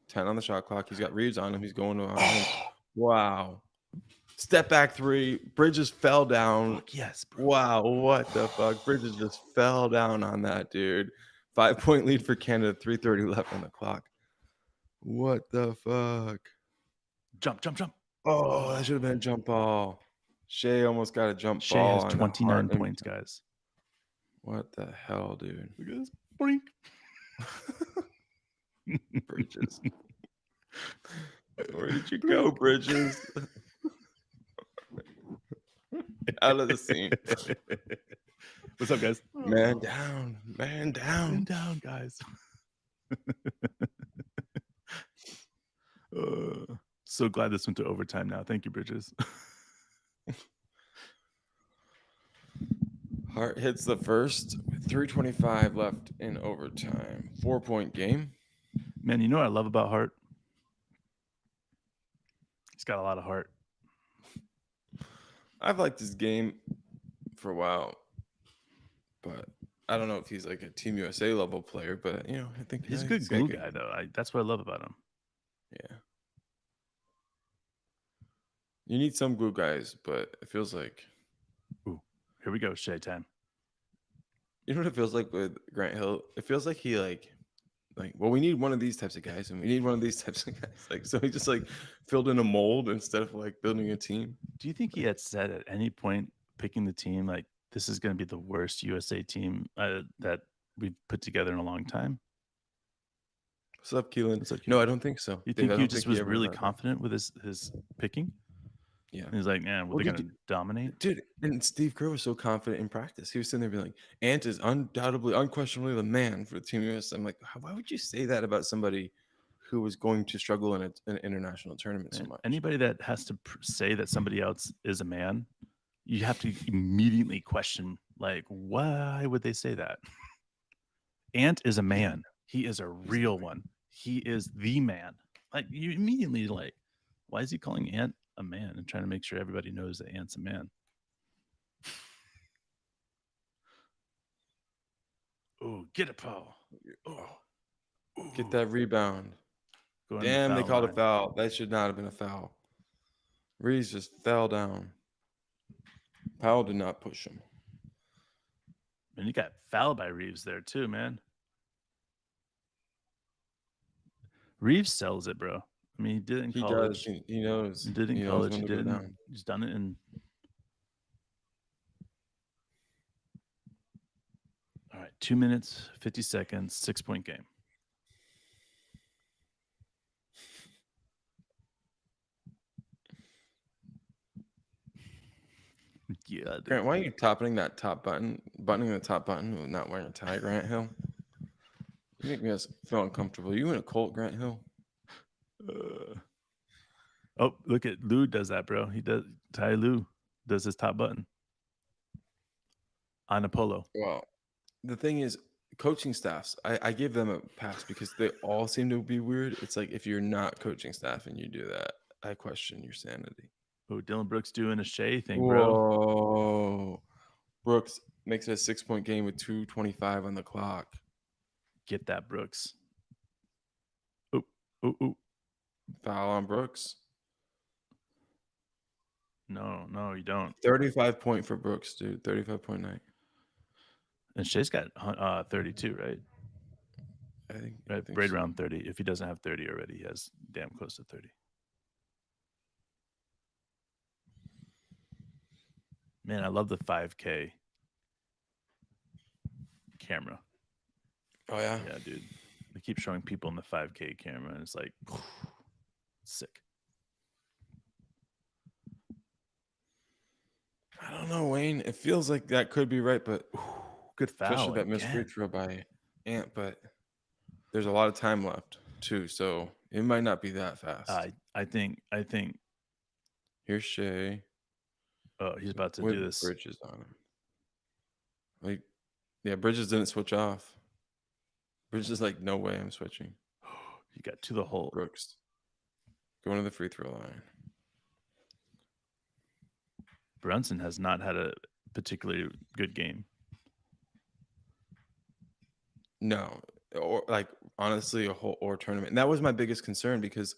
10 on the shot clock. He's got Reeves on him. He's going on him. Wow. Step back three. Bridges fell down. Fuck yes, bro. Wow. What the fuck? Bridges just fell down on that, dude. 5-point lead for Canada. 3:30 left on the clock. What the fuck? Jump, jump, jump. Oh, that should have been a jump ball. Shea almost got a jump Shea ball. Shea has 29 points, guys. What the hell, dude? Look at this. Boink. Bridges. Where did you go, Bridges? Out of the scene. What's up, guys? Man down. Man down. Man down, guys. So glad this went to overtime now. Thank you, Bridges. Hart hits the first with 3:25 left in overtime. 4-point game. Man, you know what I love about Hart? He's got a lot of heart. I've liked his game for a while, but I don't know if he's like a Team USA level player, but you know, I think he's a good glue guy though. That's what I love about him. Yeah. You need some glue guys, but it feels like... Ooh, here we go, Shea time. You know what it feels like with Grant Hill? It feels like he well, we need one of these types of guys, and we need one of these types of guys. Like, so he just like filled in a mold instead of like building a team. Do you think he had said at any point picking the team like this is going to be the worst USA team that we've put together in a long time? What's up, Keelan? No, I don't think so. You think he just was really confident with his picking? Yeah. And he's like, man, they're going to dominate? Dude, and Steve Kerr was so confident in practice. He was sitting there being like, Ant is unquestionably the man for the Team US. I'm like, why would you say that about somebody who was going to struggle in an international tournament so much? Anybody that has to say that somebody else is a man, you have to immediately question, like, why would they say that? Ant is a man. He is a real one. He is the man. Like, you immediately like, why is he calling Ant a man and trying to make sure everybody knows that Ant's a man? Oh, get it, Paul. Oh, get that rebound. Damn, they called a foul. That should not have been a foul. Reeves just fell down. Powell did not push him. And you got fouled by Reeves there too, man. Reeves sells it, bro. I mean, he did it in college. He does. He knows. He did it in college. He did it. He's done it in. All right. 2 minutes, 50 seconds, 6-point game. Yeah, dude. Grant, why are you buttoning the top button with not wearing a tie, Grant Hill? You make me feel uncomfortable. You in a cult, Grant Hill? Oh, look at Lou does that, bro. He does. Ty Lue does his top button on a polo. Well, the thing is, coaching staffs, I give them a pass because they all seem to be weird. It's like if you're not coaching staff and you do that, I question your sanity. Oh, Dylan Brooks doing a Shea thing, bro. Whoa. Brooks makes it a 6-point game with 2:25 on the clock. Get that, Brooks. Ooh. Foul on Brooks. No, you don't. 35 point for Brooks, dude. 35.9. And Shea's got 32, right? I think right so. around 30. If he doesn't have 30 already, he has damn close to 30. Man, I love the 5K camera. Oh, yeah? Yeah, dude. They keep showing people in the 5K camera, and it's like, sick. I don't know, Wayne. It feels like that could be right, but good foul. Especially that missed free throw by Ant, but there's a lot of time left too, so it might not be that fast. I think. Here's Shea. Oh, he's about to with do this. Bridges on him. Like, yeah, Bridges didn't switch off. Bridges is like, no way, I'm switching. He got to the hole. Brooks going to the free throw line. Brunson has not had a particularly good game. No, or like honestly, a whole tournament. And that was my biggest concern because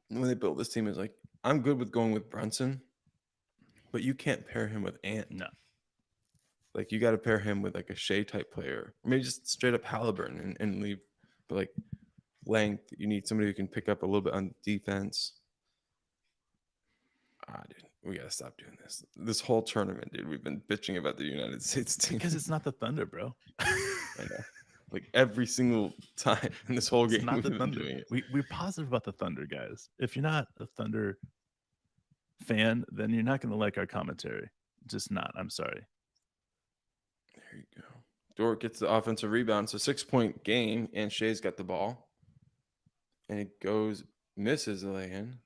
when they built this team, is like, I'm good with going with Brunson, but you can't pair him with Ant. No. Like, you got to pair him with like a Shea type player, or maybe just straight up Halliburton and leave. But like length, you need somebody who can pick up a little bit on defense. Dude, we got to stop doing this. This whole tournament, dude, we've been bitching about the United States team. Because it's not the Thunder, bro. I know. Like every single time in this whole game, not the we've Thunder. Been doing it. We're positive about the Thunder, guys. If you're not a Thunder fan, then you're not going to like our commentary. Just not. I'm sorry. There you go. Dort gets the offensive rebound. So 6-point game, and Shea's got the ball. And it misses the lay-in.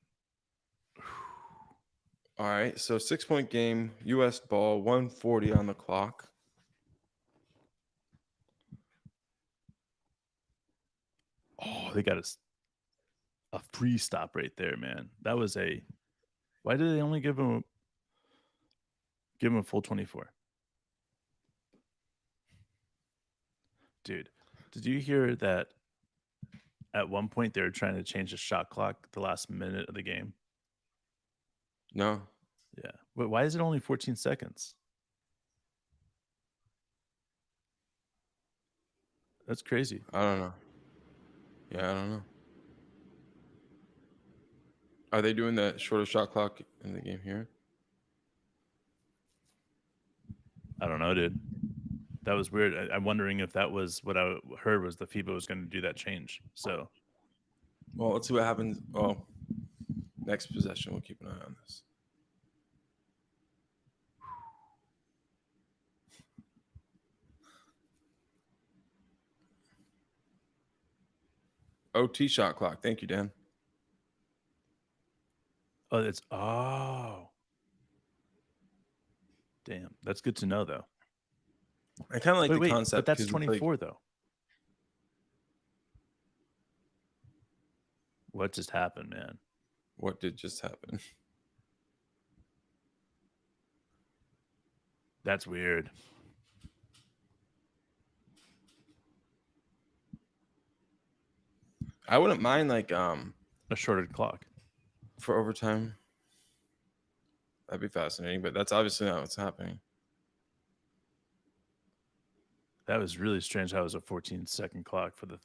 All right, so 6-point game, U.S. ball, 140 on the clock. Oh, they got a free stop right there, man. That was why did they only give him a full 24? Dude, did you hear that at one point they were trying to change the shot clock the last minute of the game? No. Yeah. Wait, why is it only 14 seconds? That's crazy. I don't know. Yeah, I don't know. Are they doing the shorter shot clock in the game here? I don't know, dude. That was weird. I'm wondering if that was what I heard was the FIBA was going to do that change. So, well, let's see what happens. Oh, next possession, we'll keep an eye on this. OT shot clock. Thank you, Dan. Oh, damn. That's good to know, though. I kind of like the concept. But that's 24, though. What just happened, man? What did just happen? That's weird. I wouldn't mind like a shorter clock for overtime. That'd be fascinating, but that's obviously not what's happening. That was really strange how it was a 14-second clock for the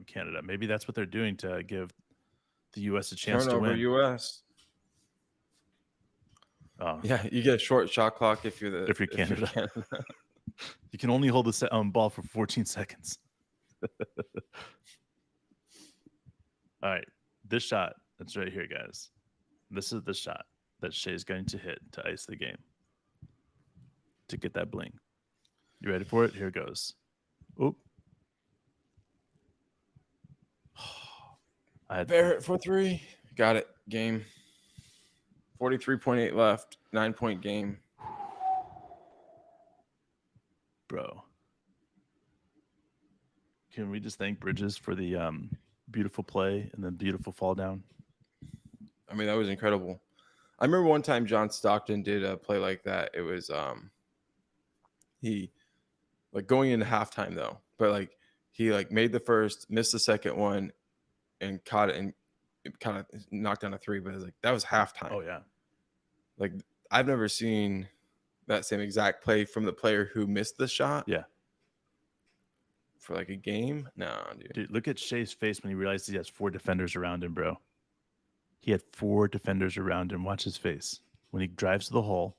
Canada. Maybe that's what they're doing to give the U.S. a chance to win. U.S. Oh. Yeah, you get a short shot clock if you're Canada. You can only hold the ball for 14 seconds. All right. This shot, that's right here, guys. This is the shot that Shea's going to hit to ice the game, to get that bling. You ready for it? Here it goes. Oop. I had Barrett for 3. Got it. Game. 43.8 left. 9-point game. Bro. Can we just thank Bridges for the beautiful play and then beautiful fall down? I mean, that was incredible. I remember one time John Stockton did a play like that. It was he like going into halftime though, but like he like made the first, missed the second one, and caught it and it kind of knocked down a 3. But it was like that was halftime. Oh, yeah. Like I've never seen that same exact play from the player who missed the shot. Yeah. For like a game? No, dude. Dude, look at Shea's face when he realized he has 4 defenders around him, bro. He had 4 defenders around him. Watch his face. When he drives to the hole,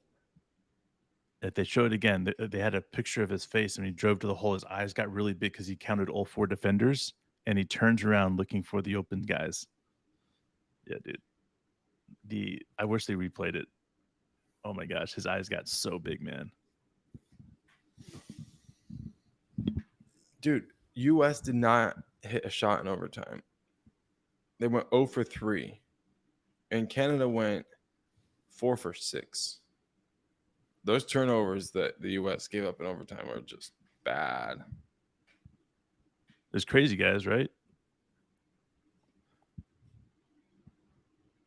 if they show it again, they had a picture of his face and he drove to the hole. His eyes got really big because he counted all 4 defenders and he turns around looking for the open guys. Yeah, dude. I wish they replayed it. Oh my gosh, his eyes got so big, man. Dude, US did not hit a shot in overtime. They went 0 for 3. And Canada went 4 for 6. Those turnovers that the US gave up in overtime were just bad. It's crazy, guys, right?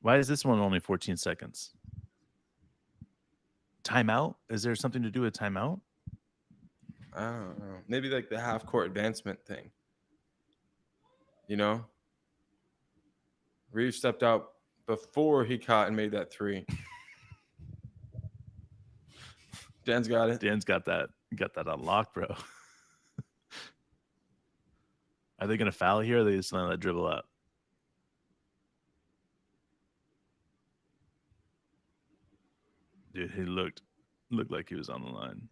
Why is this one only 14 seconds? Timeout? Is there something to do with timeout? I don't know. Maybe like the half court advancement thing. You know? Reeves stepped out before he caught and made that 3. Dan's got it. Dan's got that on lock, bro. Are they going to foul here or are they just going to let dribble up? Dude, he looked like he was on the line.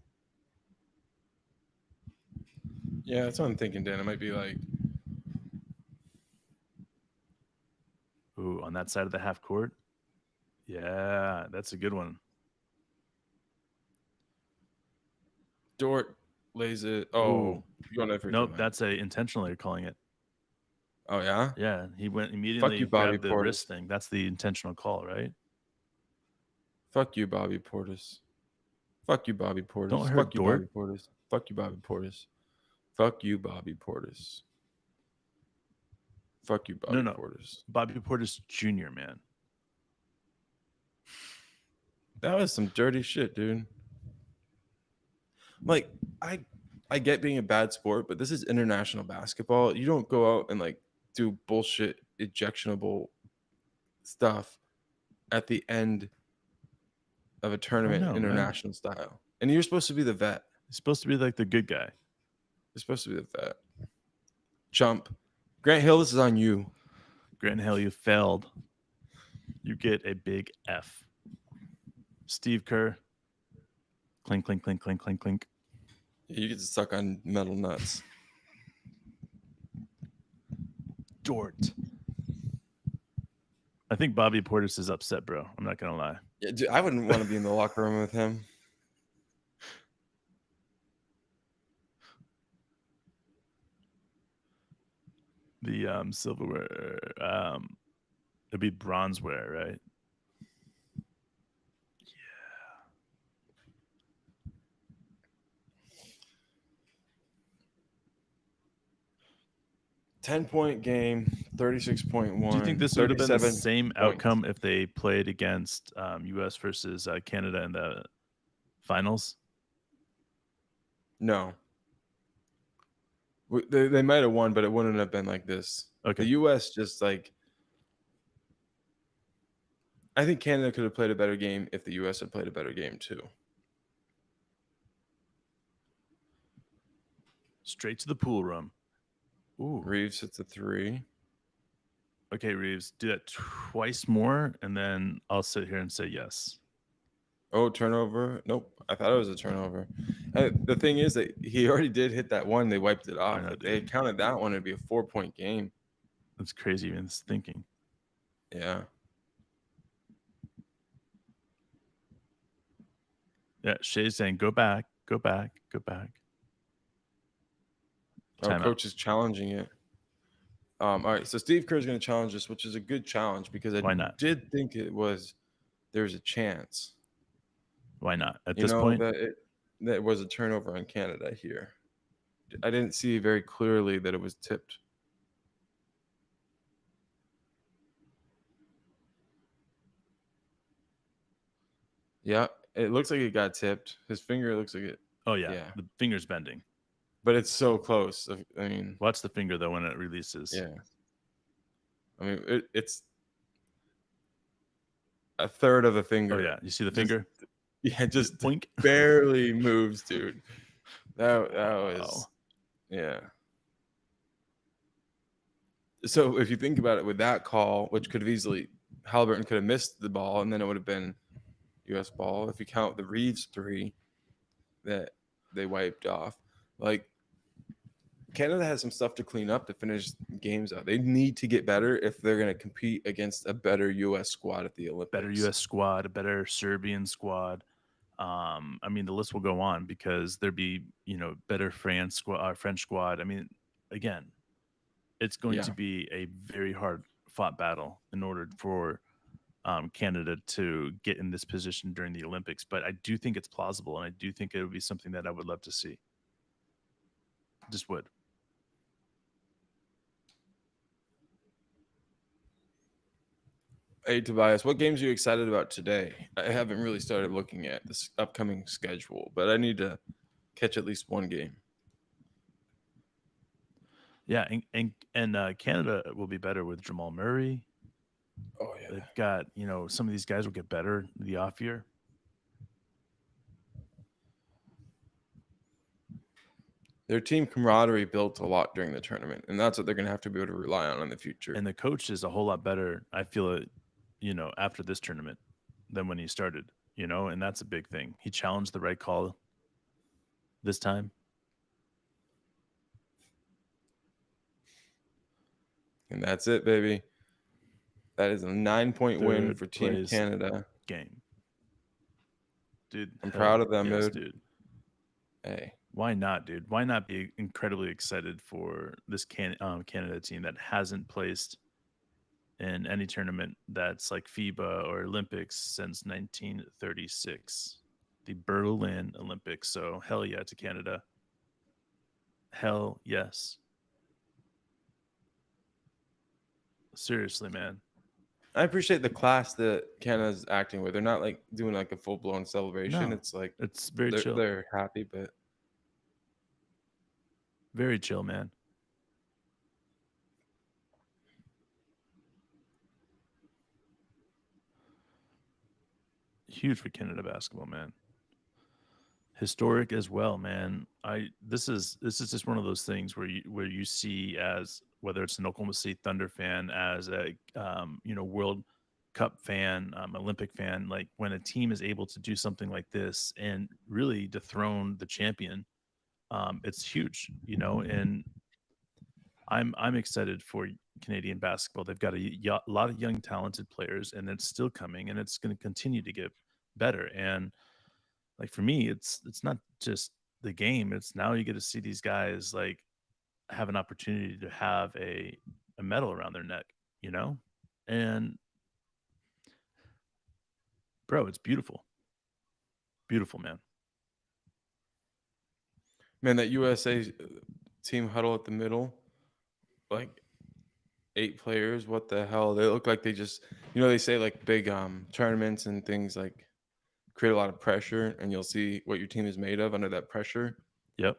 Yeah, that's what I'm thinking, Dan. It might be like... Ooh, on that side of the half court? Yeah, that's a good one. Dort lays it. Oh, nope, that's a intentional. You're calling it. Oh yeah. Yeah, he went immediately. Fuck you, Bobby grabbed the Portis. wrist thing. That's the intentional call, right? Fuck you, Bobby Portis. Fuck you, Bobby Portis. Don't hurt Fuck you, Dort. Bobby Portis. Fuck you, Bobby Portis. Fuck you, Bobby Portis. Fuck you, Bobby Portis. Bobby Portis Jr., man. That was some dirty shit, dude. Like, I get being a bad sport, but this is international basketball. You don't go out and like do bullshit ejectionable stuff at the end of a tournament international style. And you're supposed to be the vet. You're supposed to be like the good guy. You're supposed to be the vet. Chump. Grant Hill, this is on you. Grant Hill, you failed. You get a big F. Steve Kerr. Clink, clink, clink, clink, clink, clink. Yeah, you get to suck on metal nuts. Dort. I think Bobby Portis is upset, bro. I'm not going to lie. Yeah, dude, I wouldn't want to be in the locker room with him. The silverware, it'd be bronzeware, right? Yeah. 10-point game, 36.1. Do you think this would have been the same outcome if they played against U.S. versus Canada in the finals? No. They might have won, but it wouldn't have been like this. Okay. The U.S. just like... I think Canada could have played a better game if the U.S. had played a better game too. Straight to the pool room. Ooh. Reeves hits a 3. Okay, Reeves, do that twice more, and then I'll sit here and say yes. Oh, turnover. Nope. I thought it was a turnover. The thing is that he already did hit that one. They wiped it I off. know, If they dude. had counted that one, it'd be a 4-point game. That's crazy, man. It's thinking. Yeah. Yeah, Shay's saying, go back, go back, go back. Oh, Timeout. coach is challenging it. All right. So Steve Kerr is going to challenge this, which is a good challenge because I Why not? did think there's a chance. Why not? At You this know point, that it was a turnover on Canada here. I didn't see very clearly that it was tipped. Yeah, it looks like it got tipped. His finger looks like it. oh yeah, Yeah, the finger's bending. but it's so close. I mean, Watch the finger though when it releases. yeah. I mean, it's a third of a finger. Oh yeah, you see the Just finger? yeah, just Blink. barely moves, dude. That Wow. was yeah. So if you think about it, with that call, which could have easily Halliburton could have missed the ball, and then it would have been U.S. ball. If you count the Reeves 3 that they wiped off, like Canada has some stuff to clean up to finish games out. They need to get better if they're going to compete against a better U.S. squad at the Olympics. Better U.S. squad, a better Serbian squad. I mean, the list will go on because there'd be, better French squad. I mean, again, it's going Yeah. to be a very hard fought battle in order for Canada to get in this position during the Olympics. But I do think it's plausible, and I do think it would be something that I would love to see. Just would. Hey, Tobias, what games are you excited about today? I haven't really started looking at this upcoming schedule, but I need to catch at least one game. Yeah, and Canada will be better with Jamal Murray. Oh yeah. They've got, some of these guys will get better the off year. Their team camaraderie built a lot during the tournament, and that's what they're going to have to be able to rely on in the future. And the coach is a whole lot better, I feel it, after this tournament than when he started, and that's a big thing. He challenged the right call this time. And that's it, baby. That is a 9-point win Third for Team place Canada. game. Dude, I'm proud of them, yes, dude. Hey. Why not, dude? Why not be incredibly excited for this Canada team that hasn't placed in any tournament that's like FIBA or Olympics since 1936, the Berlin Olympics. So hell yeah to Canada. Hell yes. Seriously, man. I appreciate the class that Canada's acting with. They're not like doing like a full blown celebration. No, It's like it's very chill. They're happy, but very chill, man. Huge for Canada basketball, man. Historic as well, man. This is just one of those things where you see, as whether it's an Oklahoma City Thunder fan, as a World Cup fan, Olympic fan, like when a team is able to do something like this and really dethrone the champion, it's huge, and I'm excited for Canadian basketball. They've got a lot of young talented players, and it's still coming, and it's going to continue to get better. And like for me, it's not just the game. It's now you get to see these guys like have an opportunity to have a medal around their neck, and bro, it's beautiful. Beautiful, man. Man, that USA team huddle at the middle, like 8 players. What the hell? They look like they just, they say like big tournaments and things like create a lot of pressure, and you'll see what your team is made of under that pressure. Yep.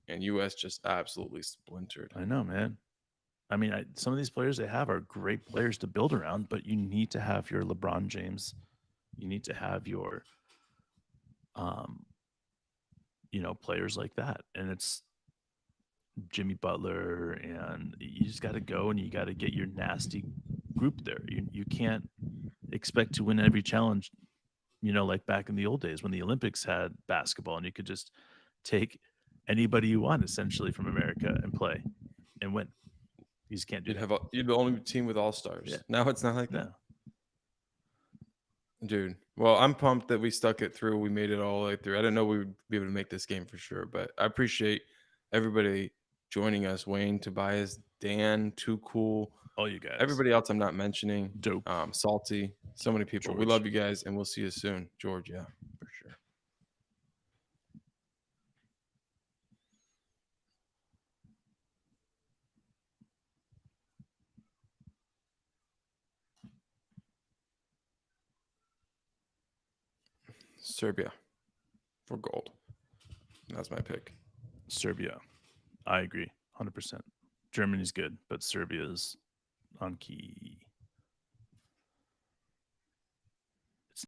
And US just absolutely splintered. I know, man. I mean, some of these players they have are great players to build around, but you need to have your LeBron James. You need to have your, players like that. And it's Jimmy Butler, and you just got to go and you got to get your nasty group there. You can't expect to win every challenge, like back in the old days when the Olympics had basketball and you could just take anybody you want essentially from America and play and win. You just can't do that. You'd the only team with all stars. Yeah. Now it's not like that. No. Dude, well, I'm pumped that we stuck it through. We made it all the way through. I didn't know we would be able to make this game for sure, but I appreciate everybody joining us. Wayne, Tobias, Dan, Too Cool, All you guys. everybody else I'm not mentioning. Dope. Salty, so many people. We George. love you guys, and we'll see you soon. George, yeah, for sure. Serbia for gold. That's my pick. Serbia. I agree. 100%. Germany's good, but Serbia's on key.